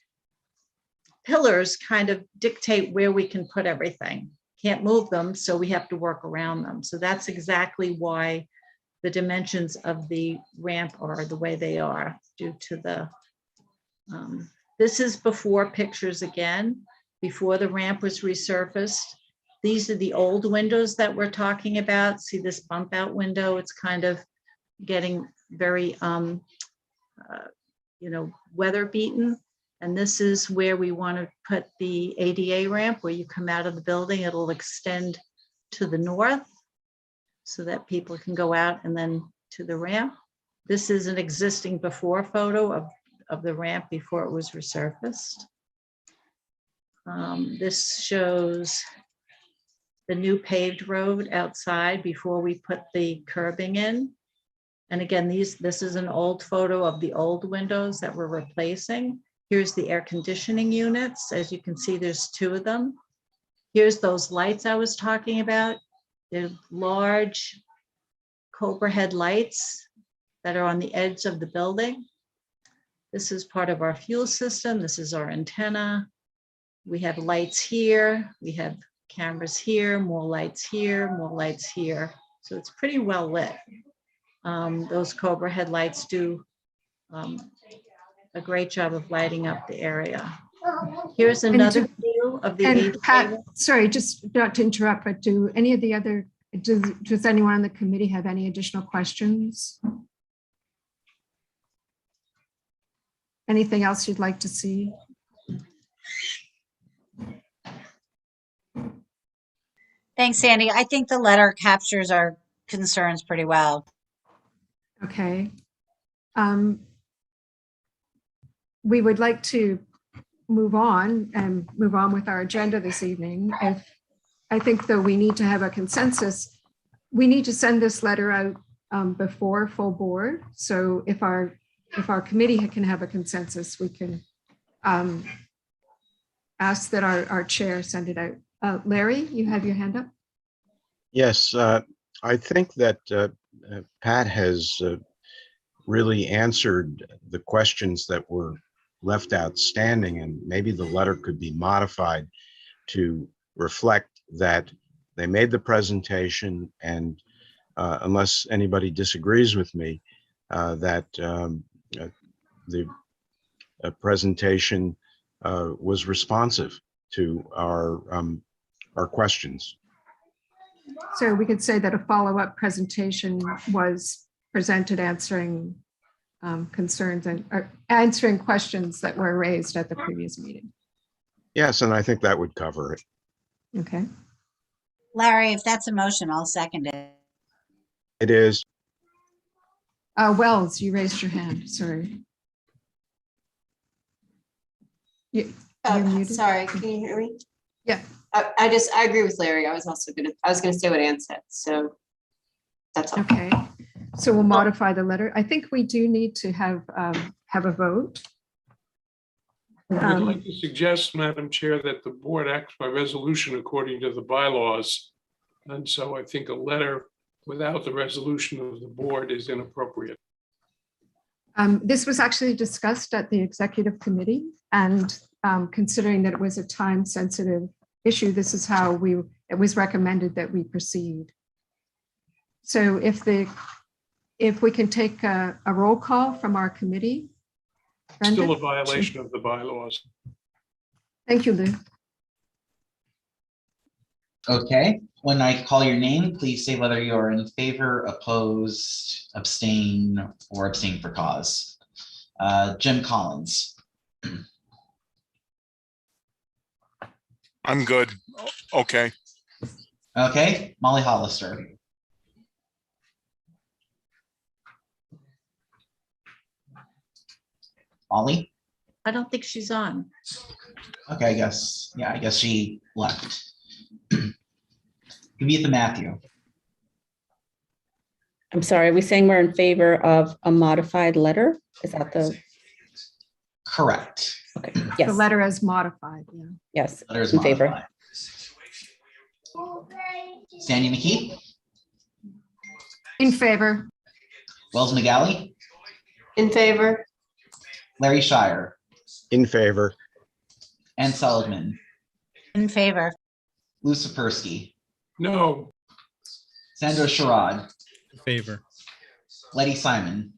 pillars kind of dictate where we can put everything. Can't move them, so we have to work around them. So that's exactly why the dimensions of the ramp are the way they are, due to the, this is before pictures again, before the ramp was resurfaced. These are the old windows that we're talking about. See this bump out window? It's kind of getting very, weather beaten. And this is where we want to put the ADA ramp, where you come out of the building, it'll extend to the north so that people can go out and then to the ramp. This is an existing before photo of the ramp before it was resurfaced. This shows the new paved road outside before we put the curbing in. And again, this is an old photo of the old windows that we're replacing. Here's the air conditioning units. As you can see, there's 2 of them. Here's those lights I was talking about. They're large Cobra head lights that are on the edge of the building. This is part of our fuel system. This is our antenna. We have lights here. We have cameras here, more lights here, more lights here. So it's pretty well lit. Those Cobra headlights do a great job of lighting up the area. Here's another view of the And Pat, sorry, just not to interrupt, but do any of the other, does anyone on the committee have any additional questions? Anything else you'd like to see? Thanks, Sandy. I think the letter captures our concerns pretty well. Okay. We would like to move on with our agenda this evening. I think though we need to have a consensus, we need to send this letter out before full board. So if our committee can have a consensus, we can ask that our chair send it out. Larry, you have your hand up? Yes, I think that Pat has really answered the questions that were left outstanding, and maybe the letter could be modified to reflect that they made the presentation, and unless anybody disagrees with me, that the presentation was responsive to our questions. So we could say that a follow-up presentation was presented answering concerns and answering questions that were raised at the previous meeting. Yes, and I think that would cover it. Okay. Larry, if that's a motion, I'll second it. It is. Wells, you raised your hand. Sorry. You're muted. Sorry, can you hear me? Yeah. I agree with Larry. I was gonna say what Ann said, so that's all. Okay, so we'll modify the letter. I think we do need to have a vote. I'd like to suggest, Madam Chair, that the board acts by resolution according to the bylaws. And so I think a letter without the resolution of the board is inappropriate. This was actually discussed at the executive committee, and considering that it was a time-sensitive issue, this is how it was recommended that we proceed. So if we can take a roll call from our committee. Still a Brendan? violation of the bylaws. Thank you, Lou. Okay, when I call your name, please say whether you're in favor, opposed, abstain, or abstain for cause. Jim Collins. I'm good. Okay. Okay, Molly Hollister. Molly? I don't think she's on. Okay, I guess she left. Kavitha Matthew. I'm sorry, are we saying we're in favor of a modified letter? Is that the? Correct. Okay, The yes, letter as modified, yeah. yes, Letter is in favor. modified. Sandy McKee. In favor. Wells McGalley. In favor? Larry Shire. In favor. Ann Seligman. In favor. Lou Sapersky. No, Sandra Sherrod. In favor. Letty Simon.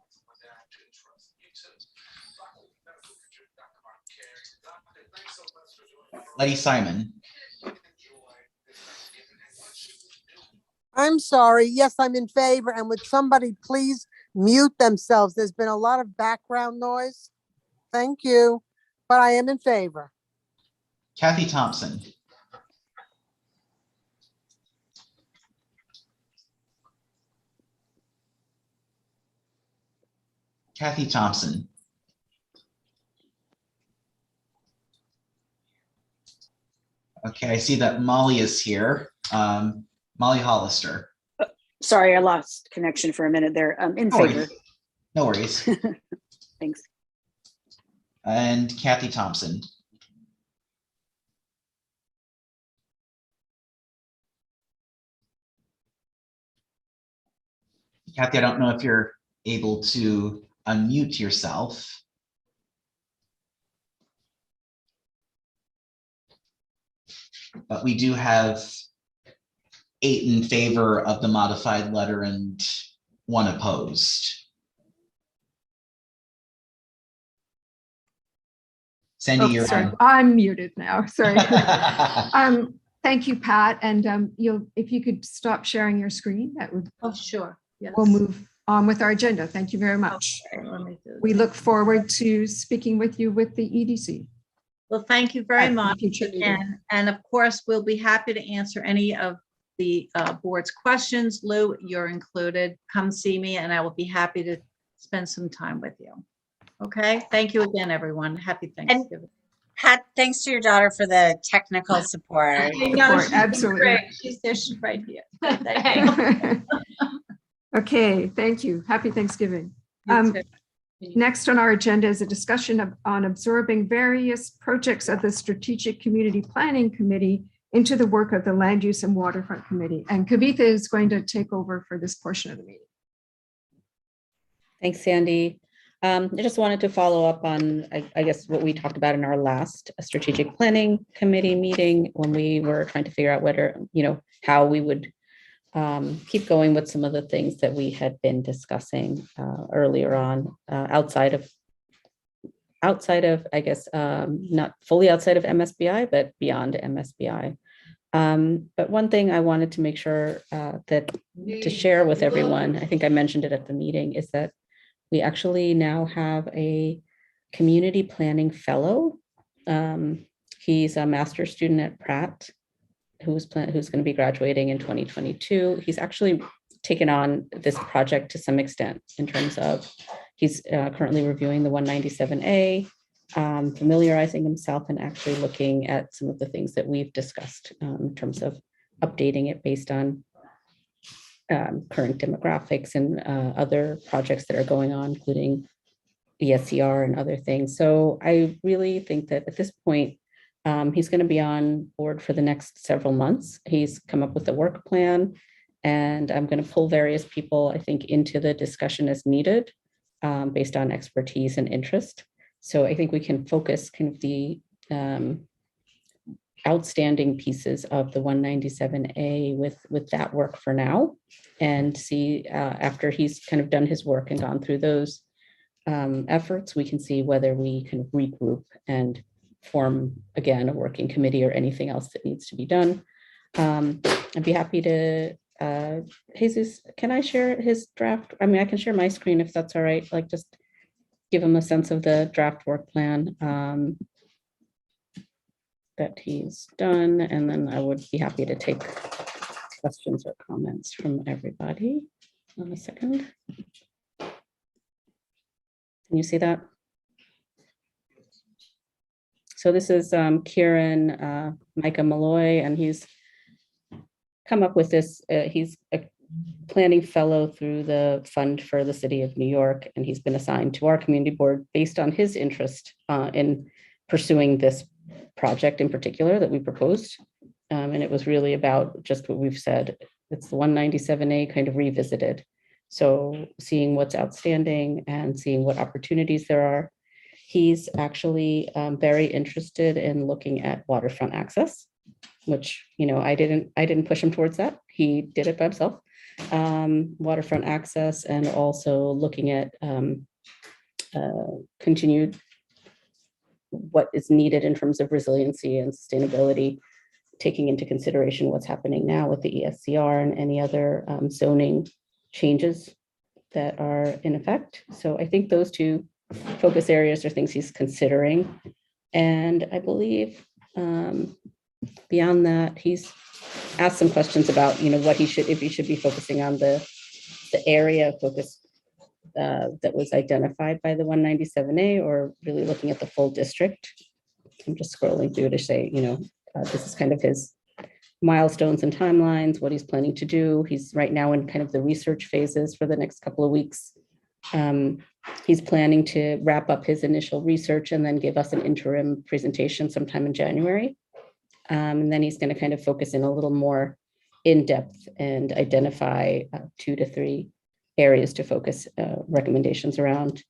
Letty Simon. I'm sorry. Yes, I'm in favor. And would somebody please mute themselves? There's been a lot of background noise. Thank you. But I am in favor. Kathy Thompson. Kathy Thompson. Okay, I see that Molly is here. Molly Hollister. Sorry, I lost connection for a minute there. In No favor. worries. No worries. Thanks. And Kathy Thompson. Kathy, I don't know if you're able to unmute yourself. But we do have 8 in favor of the modified letter and 1 opposed. Sandy, Oh, you're sorry. on. I'm muted now. Sorry. Thank you, Pat. And if you could stop sharing your screen, that would. Oh, sure. Yes. We'll move on with our agenda. Thank you very much. Okay, let me do We that. look forward to speaking with you with the EDC. Well, thank you very At much. future meeting. And of course, we'll be happy to answer any of the board's questions. Lou, you're included. Come see me and I will be happy to spend some time with you. Okay, thank you again, everyone. Happy Thanksgiving. Pat, thanks to your daughter for the technical support. I know, she's been Absolutely. great. She's there, she's right here. Thank you. Okay, thank you. Happy Thanksgiving. You too. Next on our agenda is a discussion on absorbing various projects of the Strategic Community Planning Committee into the work of the Land Use and Waterfront Committee. And Kavitha is going to take over for this portion of the meeting. Thanks, Sandy. I just wanted to follow up on, I guess, what we talked about in our last strategic planning committee meeting when we were trying to figure out whether, how we would keep going with some of the things that we had been discussing earlier on, outside of, I guess, not fully outside of MSBI, but beyond MSBI. But one thing I wanted to make sure to share with everyone, I think I mentioned it at the meeting, is that we actually now have a community planning fellow. He's a master's student at Pratt, who's going to be graduating in 2022. He's actually taken on this project to some extent in terms of he's currently reviewing the 197A, familiarizing himself and actually looking at some of the things that we've discussed in terms of updating it based on current demographics and other projects that are going on, including ESCR and other things. So I really think that at this point, he's going to be on board for the next several months. He's come up with a work plan, and I'm going to pull various people, I think, into the discussion as needed, based on expertise and interest. So I think we can focus kind of the outstanding pieces of the 197A with that work for now, and see after he's kind of done his work and gone through those efforts, we can see whether we can regroup and form again a working committee or anything else that needs to be done. I'd be happy to, Jesus, can I share his draft? I mean, I can share my screen if that's all right, like just give him a sense of the draft work plan that he's done, and then I would be happy to take questions or comments from everybody. One a second. Can you see that? So this is Kieran Micah Malloy, and he's come up with this. He's a planning fellow through the Fund for the City of New York, and he's been assigned to our community board based on his interest in pursuing this project in particular that we proposed. And it was really about just what we've said. It's the 197A kind of revisited. So seeing what's outstanding and seeing what opportunities there are. He's actually very interested in looking at waterfront access, which, you know, I didn't push him towards that. He did it by himself. Waterfront access, and also looking at continued what is needed in terms of resiliency and sustainability, taking into consideration what's happening now with the ESCR and any other zoning changes that are in effect. So I think those two focus areas are things he's considering. And I believe beyond that, he's asked some questions about, you know, what he should, if he should be focusing on the area of focus that was identified by the 197A, or really looking at the full district. I'm just scrolling through to say, you know, this is kind of his milestones and timelines, what he's planning to do. He's right now in kind of the research phases for the next couple of weeks. He's planning to wrap up his initial research and then give us an interim presentation sometime in January. And then he's going to kind of focus in a little more in depth and identify 2 to 3 areas to focus recommendations around.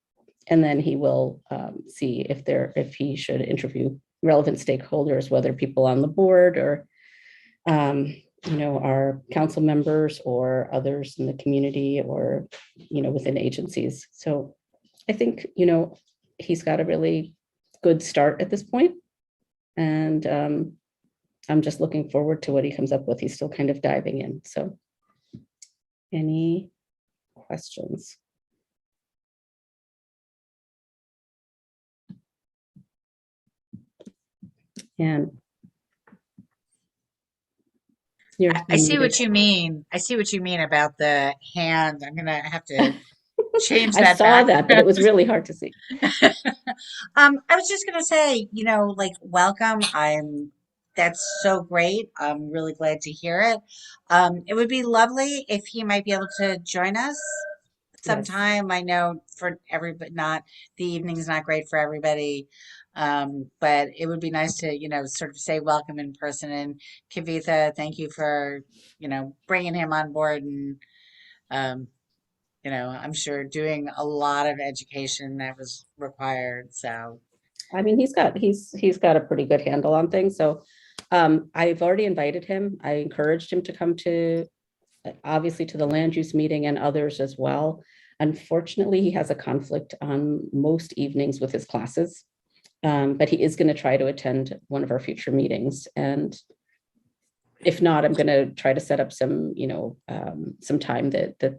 And then he will see if he should interview relevant stakeholders, whether people on the board or you know, our council members or others in the community, or, you know, within agencies. So I think, you know, he's got a really good start at this point. And I'm just looking forward to what he comes up with. He's still kind of diving in. So any questions? And I see what you mean. I see what you mean about the hand. I'm gonna have to change that. I saw that, but it was really hard to see. I was just gonna say, you know, like, welcome. That's so great. I'm really glad to hear it. It would be lovely if he might be able to join us sometime. I know for everybody, not the evening's not great for everybody. But it would be nice to, you know, sort of say welcome in person. And Kavitha, thank you for, you know, bringing him on board, and, you know, I'm sure doing a lot of education that was required. So, I mean, he's got a pretty good handle on things. So I've already invited him. I encouraged him to come to, obviously, to the land use meeting and others as well. Unfortunately, he has a conflict on most evenings with his classes. But he is going to try to attend one of our future meetings. And if not, I'm going to try to set up some, you know, some time that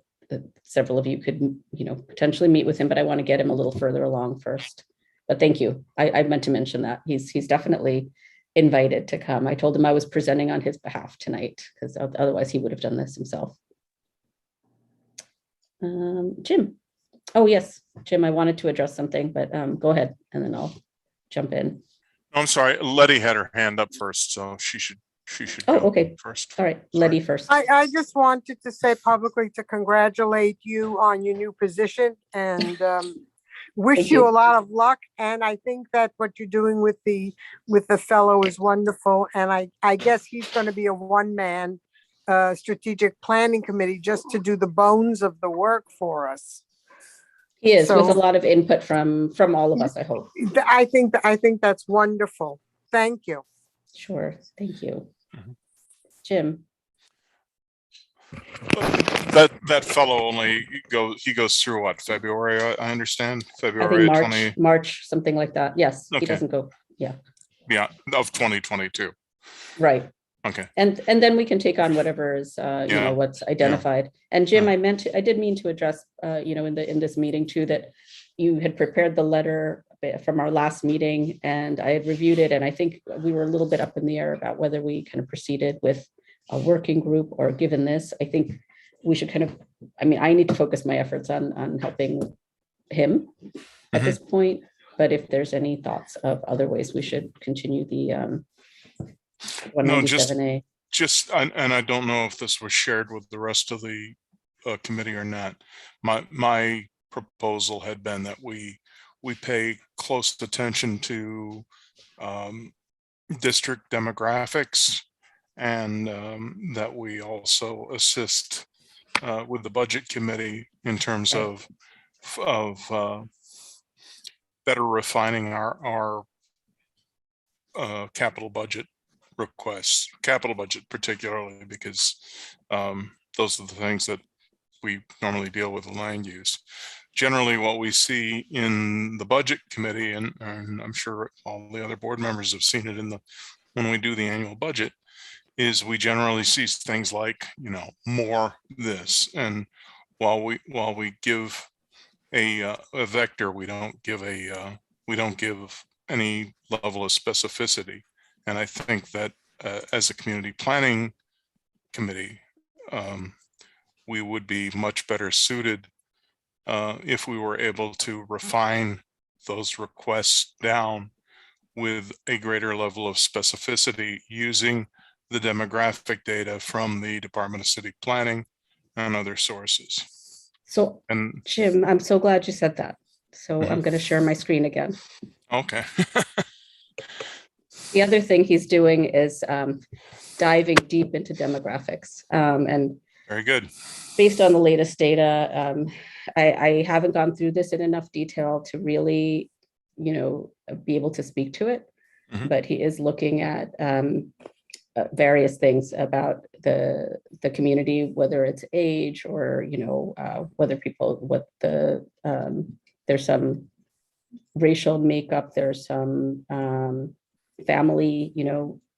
several of you could, you know, potentially meet with him, but I want to get him a little further along first. But thank you. I meant to mention that he's definitely invited to come. I told him I was presenting on his behalf tonight, because otherwise he would have done this himself. Jim. Oh, yes, Jim, I wanted to address something, but go ahead and then I'll jump in. I'm sorry, Letty had her hand up first, so she should Oh, go okay. first. All right, Letty first. I just wanted to say publicly to congratulate you on your new position, and wish Thank you you. a lot of luck. And I think that what you're doing with the fellow is wonderful. And I guess he's going to be a one-man strategic planning committee just to do the bones of the work for us. He is, with a So- lot of input from all of us, I hope. I think that's wonderful. Thank you. Sure, thank you. Mhm. Jim, That fellow only goes through what, February, I understand, I think February 20, March, something like that. Yes, he Okay. doesn't go, yeah, of 2022. right. Okay, And then we can take on whatever is, Yeah. what's identified. And Jim, Yeah. I did mean to address, in this meeting too, that you had prepared the letter from our last meeting and I had reviewed it. And I think we were a little bit up in the air about whether we kind of proceeded with a working group or given this, I think we should I need to focus my efforts on helping him at this point. But if there's any thoughts of other ways we should continue the 197A. and I don't know if this was shared with the rest of the committee or not. My proposal had been that we pay close attention to district demographics and that we also assist with the budget committee in terms of better refining our capital budget requests, capital budget particularly, because those are the things that we normally deal with in land use. Generally, what we see in the budget committee, and I'm sure all the other board members have seen it when we do the annual budget, is we generally see things like, more this. And while we give a vector, we don't give any level of specificity. And I think that as a community planning committee, we would be much better suited if we were able to refine those requests down with a greater level of specificity using the demographic data from the Department of City Planning and other sources. So, And Jim, I'm so glad you said that. So I'm going to share my screen again. Okay. The other thing he's doing is diving deep into demographics. And very good. Based on the latest data, I haven't gone through this in enough detail to really, be able to speak to it. Mhm. But he is looking at various things about the community, whether it's age or, whether there's some racial makeup, there's some family,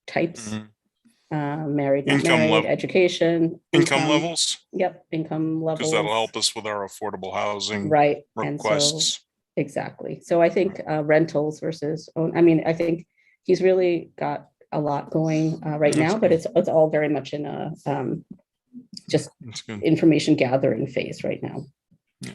types, married, not Income married, level. education, Income levels. Yep, income levels. Because that'll help us with our affordable housing Right. requests. And so, exactly. So I think rentals versus own, I think he's really got a lot going right now, but it's all very much in a just information gathering phase right now. Yeah.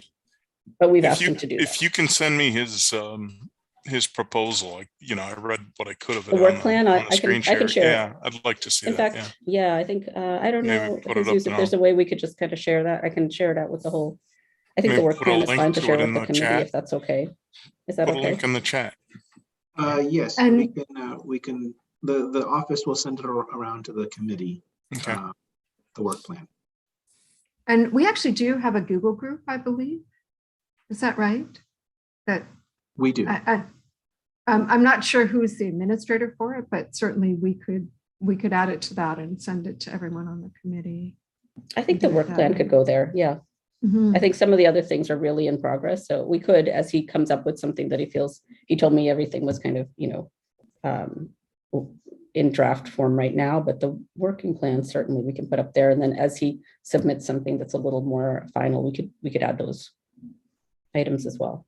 But we've asked him to do if you can send me his proposal, I read what I could have. the work plan. I can share. Yeah, I'd like to see in that. fact, yeah, I think I don't Maybe know put it up if there's a way we could just kind of share that. I can share it out with the whole. I think Maybe the work put a plan is link fine to to share it with in the the committee chat. if that's okay. Is that Put a okay? link in the chat. Yes, And- we can, the office will send it around to the committee, Okay. the work plan. And we actually do have a Google group, I believe. Is that right? That We do. I'm not sure who's the administrator for it, but certainly we could add it to that and send it to everyone on the committee. I think the work plan could go there. Yeah. Mhm. I think some of the other things are really in progress. So we could, as he comes up with something that he told me everything was kind of, in draft form right now, but the working plan, certainly we can put up there. And then as he submits something that's a little more final, we could add those items as well.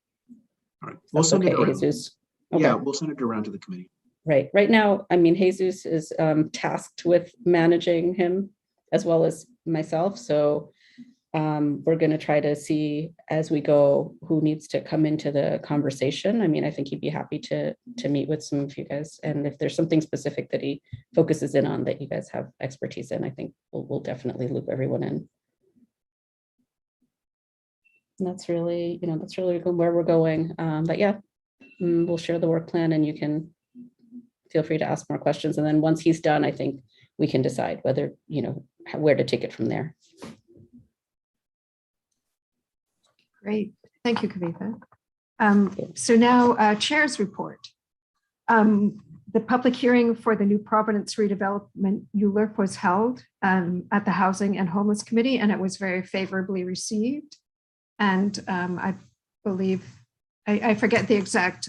All right. We'll send it Okay, around. Jesus. Okay. Yeah, we'll send it around to the committee. Right. Right now, Jesus is tasked with managing him as well as myself. So we're going to try to see as we go who needs to come into the conversation. I think he'd be happy to meet with some of you guys. And if there's something specific that he focuses in on that you guys have expertise in, I think we'll definitely loop everyone in. And that's really, that's really where we're going. But yeah, we'll share the work plan and you can feel free to ask more questions. And then once he's done, I think we can decide whether, where to take it from there. Great. Thank you, Kavitha. So now Chair's report. The public hearing for the new Providence Redevelopment ULURP was held at the Housing and Homeless Committee, and it was very favorably received. And I believe, I forget the exact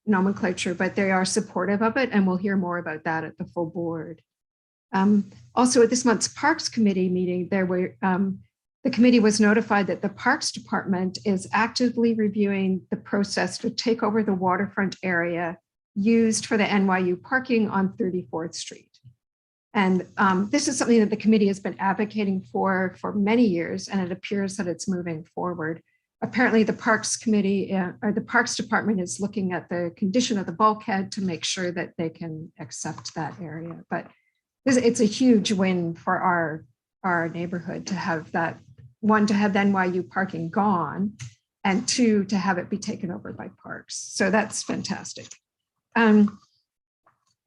nomenclature, but they are supportive of it, and we'll hear more about that at the full board. Also at this month's Parks Committee meeting, the committee was notified that the Parks Department is actively reviewing the process to take over the waterfront area used for the NYU parking on 34th Street. And this is something that the committee has been advocating for many years, and it appears that it's moving forward. Apparently the Parks Committee or the Parks Department is looking at the condition of the bulkhead to make sure that they can accept that area. But it's a huge win for our neighborhood to have that, one, to have NYU parking gone, and two, to have it be taken over by parks. So that's fantastic.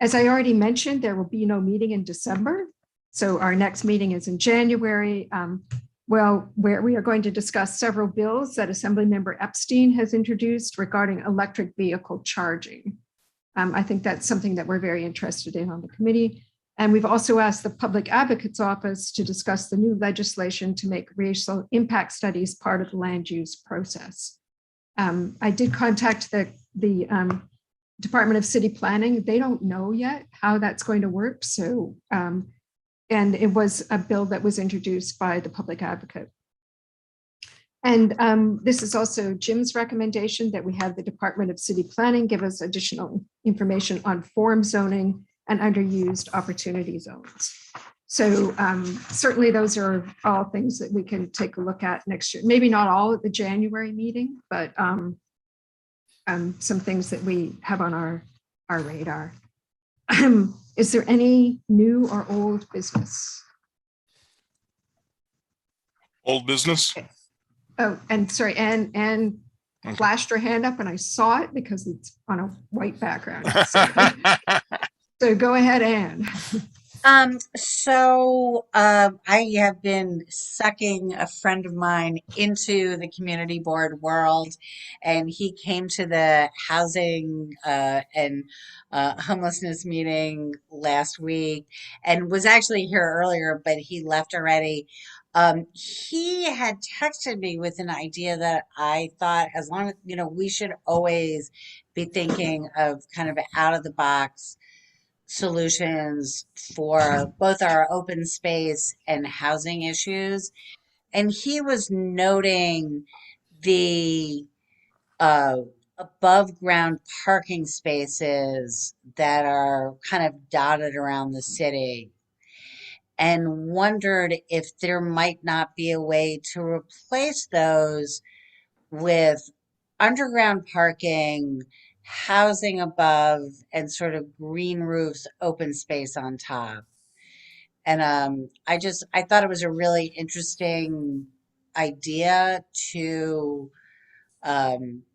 As I already mentioned, there will be no meeting in December. So our next meeting is in January. Where we are going to discuss several bills that Assemblymember Epstein has introduced regarding electric vehicle charging. I think that's something that we're very interested in on the committee. And we've also asked the Public Advocate's Office to discuss the new legislation to make racial impact studies part of the land use process. I did contact the Department of City Planning. They don't know yet how that's going to work. So, and it was a bill that was introduced by the Public Advocate. And this is also Jim's recommendation that we have the Department of City Planning give us additional information on form zoning and underused opportunity zones. So certainly those are all things that we can take a look at next year. Maybe not all at the January meeting, but some things that we have on our radar. Is there any new or old business? Old business? Oh, and sorry, and Okay. flashed her hand up and I saw it because it's on a white background. So go ahead, Anne. I have been sucking a friend of mine into the community board world, and he came to the housing and homelessness meeting last week and was actually here earlier, but he left already. He had texted me with an idea that I thought, as long as, we should always be thinking of kind of out of the box solutions for both our open space and housing issues. And he was noting the above ground parking spaces that are kind of dotted around the city, and wondered if there might not be a way to replace those with underground parking, housing above, and sort of green roofs, open space on top. And I thought it was a really interesting idea to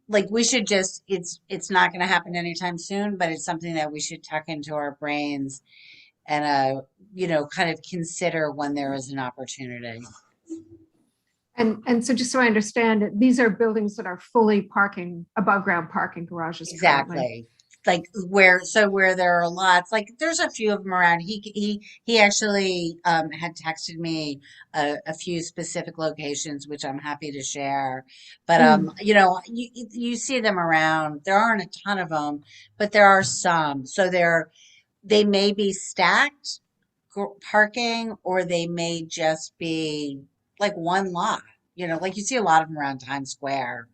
we should just, it's not going to happen anytime soon, but it's something that we should tuck into our brains and kind of consider when there is an opportunity. And so just so I understand, these are buildings that are fully parking, above ground parking garages. Exactly. Currently. Like where there are lots, like there's a few of them around. He actually had texted me a few specific locations, which I'm happy to share. But you see them around. There aren't a ton of them, but there are some. So they may be stacked parking, or they may just be like one lot. Like you see a lot of them around Times Square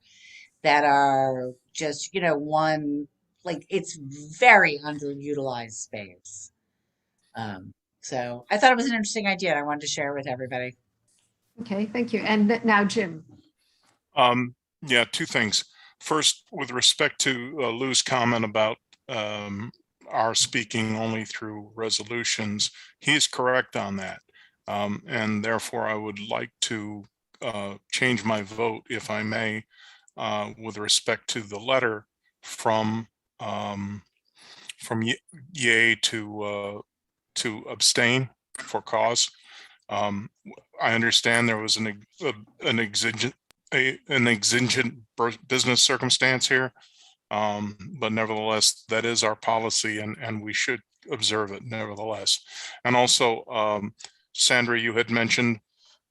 that are just one. Like it's very underutilized space. So I thought it was an interesting idea, and I wanted to share it with everybody. Okay, thank you. And now Jim. Yeah, two things. First, with respect to Lou's comment about our speaking only through resolutions, he's correct on that. And therefore, I would like to change my vote, if I may, with respect to the letter from yay to abstain for cause. I understand there was an exigent business circumstance here, but nevertheless, that is our policy, and we should observe it nevertheless. And also, Sandra, you had mentioned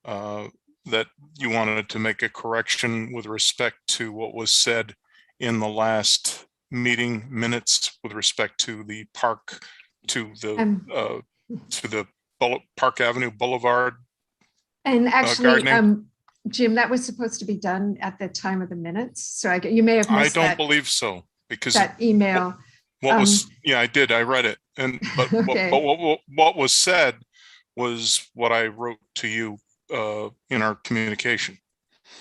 that you wanted to make a correction with respect to what was said in the last meeting minutes with respect to the park, to the Park Avenue Boulevard. And actually, gardening. Jim, that was supposed to be done at the time of the minutes. So you may have I missed don't believe so, because that email. what was, yeah, I did, I read it. And, but, Okay. what was said was what I wrote to you in our communication.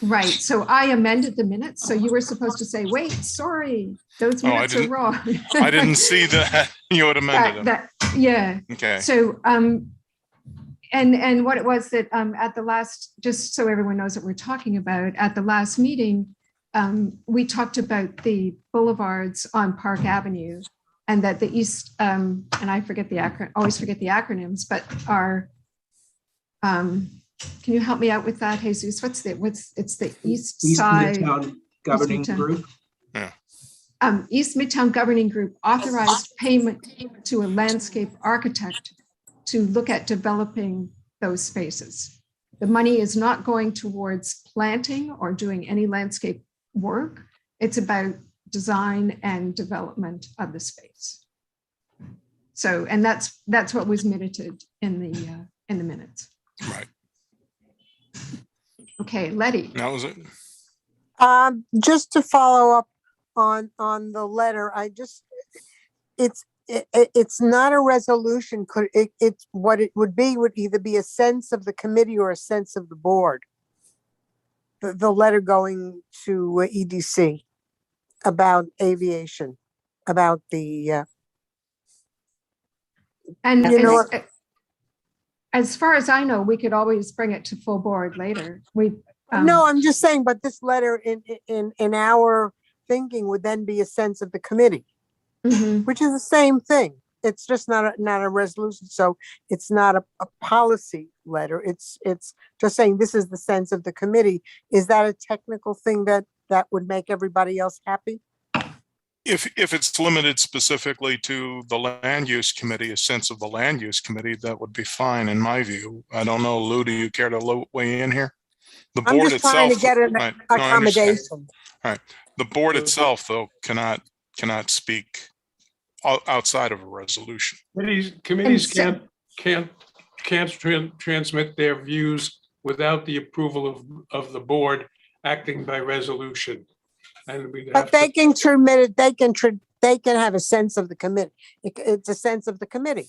Right. So I amended the minutes. So you were supposed to say, wait, sorry, those Oh, I minutes are didn't- wrong. I didn't see that you had amended them. Yeah. Okay. So, and what it was that at the last, just so everyone knows what we're talking about, at the last meeting, we talked about the boulevards on Park Avenue, and that the east, and I forget the always forget the acronyms, but are, can you help me out with that, Jesus? It's the East Side Midtown Governing Midtown. Group. Yeah. East Midtown Governing Group authorized payment to a landscape architect to look at developing those spaces. The money is not going towards planting or doing any landscape work. It's about design and development of the space. So, and that's what was minuted in the minutes. Right. Okay, Letty. That was it. Just to follow up on the letter, it's not a resolution. It's what it would either be a sense of the committee or a sense of the board. The letter going to EDC about aviation, about the And you know, as far as I know, we could always bring it to full board later. no, I'm just saying, but this letter in our thinking would then be a sense of the committee, which is the same thing. It's just not a resolution. So it's not a policy letter. It's just saying this is the sense of the committee. Is that a technical thing that would make everybody else happy? If it's limited specifically to the land use committee, a sense of the land use committee, that would be fine in my view. I don't know, Lou, do you care to weigh in here? The I'm board just trying itself, to get an right, no, I understand. accommodation. All right. The board itself, though, cannot speak outside of a resolution. Committees can't transmit their views without the approval of the board acting by resolution. And But they can transmit it. They can have a sense of the committee. It's a sense of the committee.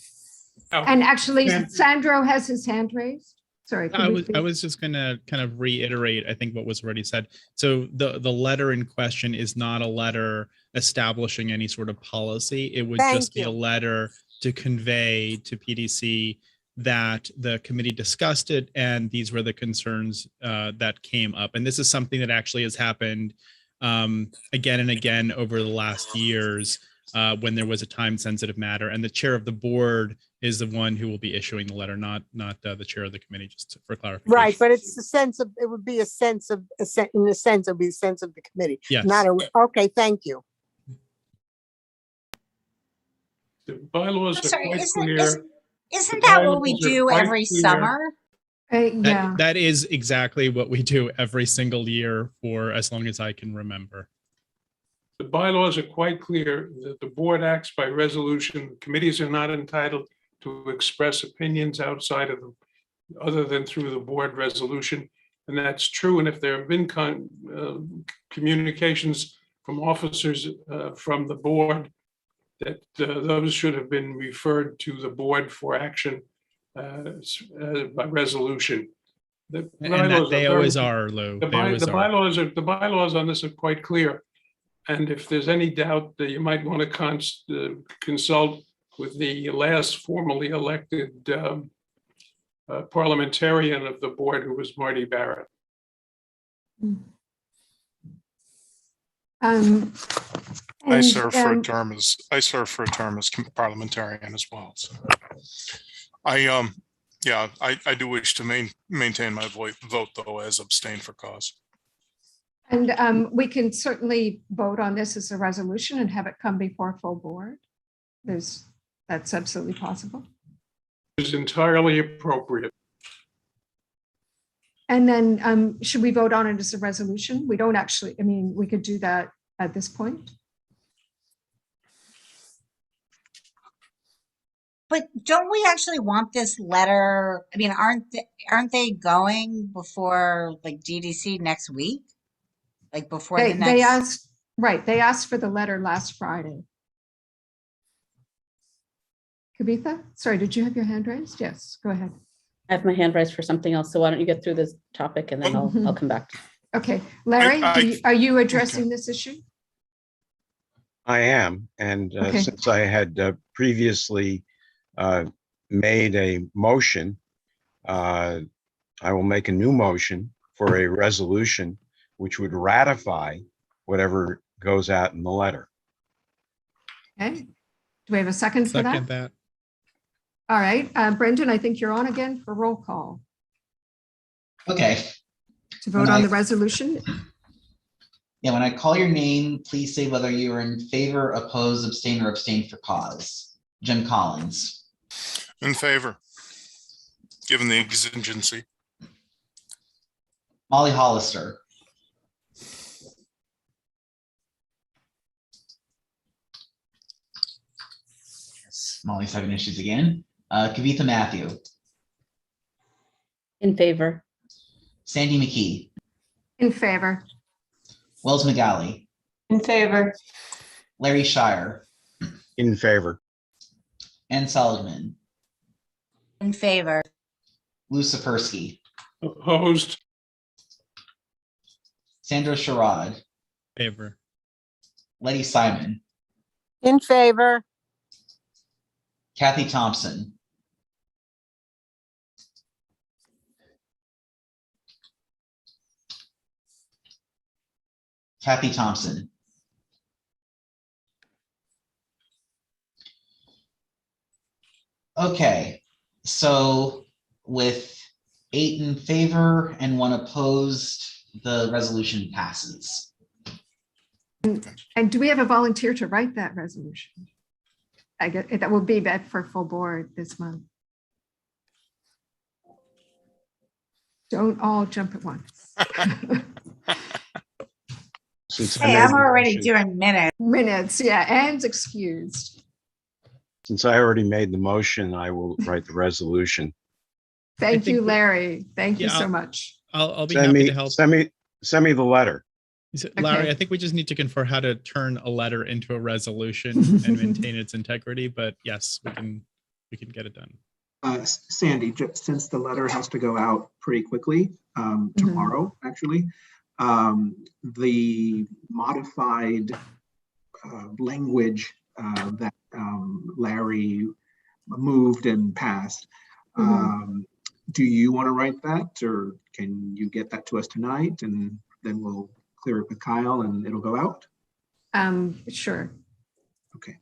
And actually, Sandro has his hand raised. Sorry. I was just going to kind of reiterate, I think, what was already said. So the letter in question is not a letter establishing any sort of policy. It would just be a letter to convey to PDC that the committee discussed it, and these were the concerns that came up. And this is something that actually has happened again and again over the last years when there was a time-sensitive matter. And the chair of the board is the one who will be issuing the letter, not the chair of the committee, just for clarification. Right, but it's the sense of, it would be a sense of, in a sense, it would be a sense of the committee. Yes. Not okay, thank you. The bylaws I'm are sorry, quite isn't clear. that what we bylaws are do quite every clear. summer? Yeah. That is exactly what we do every single year for as long as I can remember. The bylaws are quite clear that the board acts by resolution. Committees are not entitled to express opinions outside of them, other than through the board resolution. And that's true. And if there have been communications from officers from the board, that those should have been referred to the board for action by resolution. And that they always are, Lou. The bylaws on this are quite clear. And if there's any doubt that you might want to consult with the last formally elected parliamentarian of the board, who was Marty Barrett. I serve for a term as parliamentarian as well. So I do wish to maintain my vote though as abstain for cause. And we can certainly vote on this as a resolution and have it come before full board. That's absolutely possible. Is entirely appropriate. And then should we vote on it as a resolution? We don't actually, I mean, we could do that at this point. But don't we actually want this letter? I mean, aren't they going before like DDC next week? Like before the next. They asked, right? They asked for the letter last Friday. Kavitha, sorry, did you have your hand raised? Yes, go ahead. I have my hand raised for something else. So why don't you get through this topic and then I'll come back. Okay, Larry, are you addressing this issue? I am, and since I had previously made a motion, I will make a new motion for a resolution which would ratify whatever goes out in the letter. Okay, do we have a second for that? Second that. All right, Brendan, I think you're on again for roll call. Okay. To vote on the resolution? Yeah, when I call your name, please say whether you are in favor, oppose, abstain, or abstain for cause. Jim Collins. In favor, given the exigency. Molly Hollister. Yes, Molly's having issues again. Kavitha Matthew. In favor. Sandy McKee. In favor. Wells McGalley. In favor. Larry Shire. In favor. Ann Seligman. In favor. Lou Sapersky. Opposed. Sandra Sherrod. Favor. Letty Simon. In favor. Kathy Thompson. Kathy Thompson. Okay, so with 8 in favor and 1 opposed, the resolution passes. And do we have a volunteer to write that resolution? I guess that will be back for full board this month. Don't all jump at once. Hey, I'm already doing minutes. Minutes, yeah, Ann's excused. Since I already made the motion, I will write the resolution. Thank you, Larry. Thank you so much. I'll be happy to help. Send me the letter. Larry, I think we just need to confer how to turn a letter into a resolution and maintain its integrity. But yes, we can get it done. Sandy, just since the letter has to go out pretty quickly, tomorrow, actually, the modified language that Larry moved and passed, do you want to write that, or can you get that to us tonight, and then we'll clear it with Kyle and it'll go out? Sure. Okay.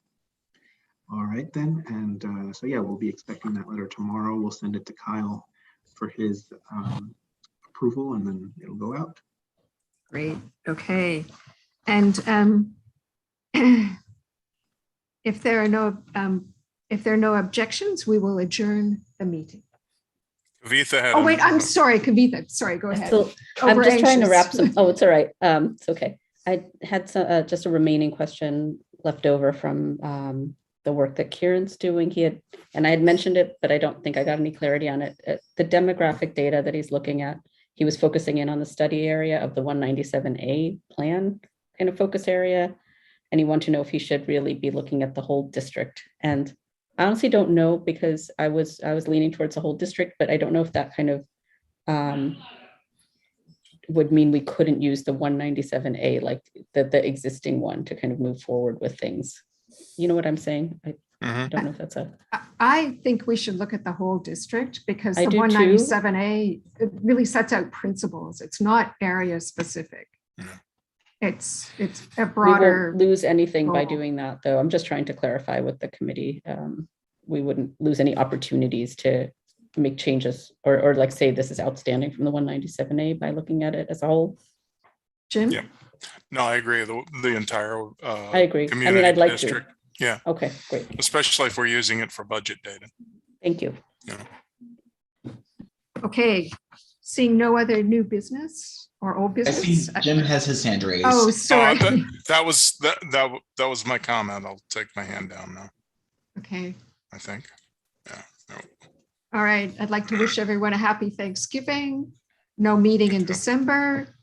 All right then. And so yeah, we'll be expecting that letter tomorrow. We'll send it to Kyle for his approval, and then it'll go out. Great. Okay. And if there are no objections, we will adjourn the meeting. Kavitha had. Oh wait, I'm sorry, Kavitha. Sorry, go ahead. So I'm just trying to wrap some. Oh, it's all right. It's okay. I had some, just a remaining question left over from the work that Kieran's doing. And I had mentioned it, but I don't think I got any clarity on it. The demographic data that he's looking at, he was focusing in on the study area of the 197A plan kind of focus area. And he wanted to know if he should really be looking at the whole district. And I honestly don't know, because I was leaning towards the whole district, but I don't know if that kind of would mean we couldn't use the 197A, like the existing one, to kind of move forward with things. You know what I'm saying? I don't know if that's a, I think we should look at the whole district because I the do too. 197A, it really sets out principles. It's not area specific. It's a we broader. won't lose anything by goal. doing that, though. I'm just trying to clarify with the committee. We wouldn't lose any opportunities to make changes or like say this is outstanding from the 197A by looking at it as a whole. Jim? Yeah. No, I agree. The entire I agree. I mean, community I'd like district. to. Yeah. Okay, great. Especially if we're using it for budget data. Thank you. Yeah. Okay, seeing no other new business or old I see business. Jim has his hand raised. Oh, sorry. That was my comment. I'll take my hand down now, Okay. I think. Yeah. No. All right. I'd like to wish everyone a happy Thanksgiving. No meeting in December.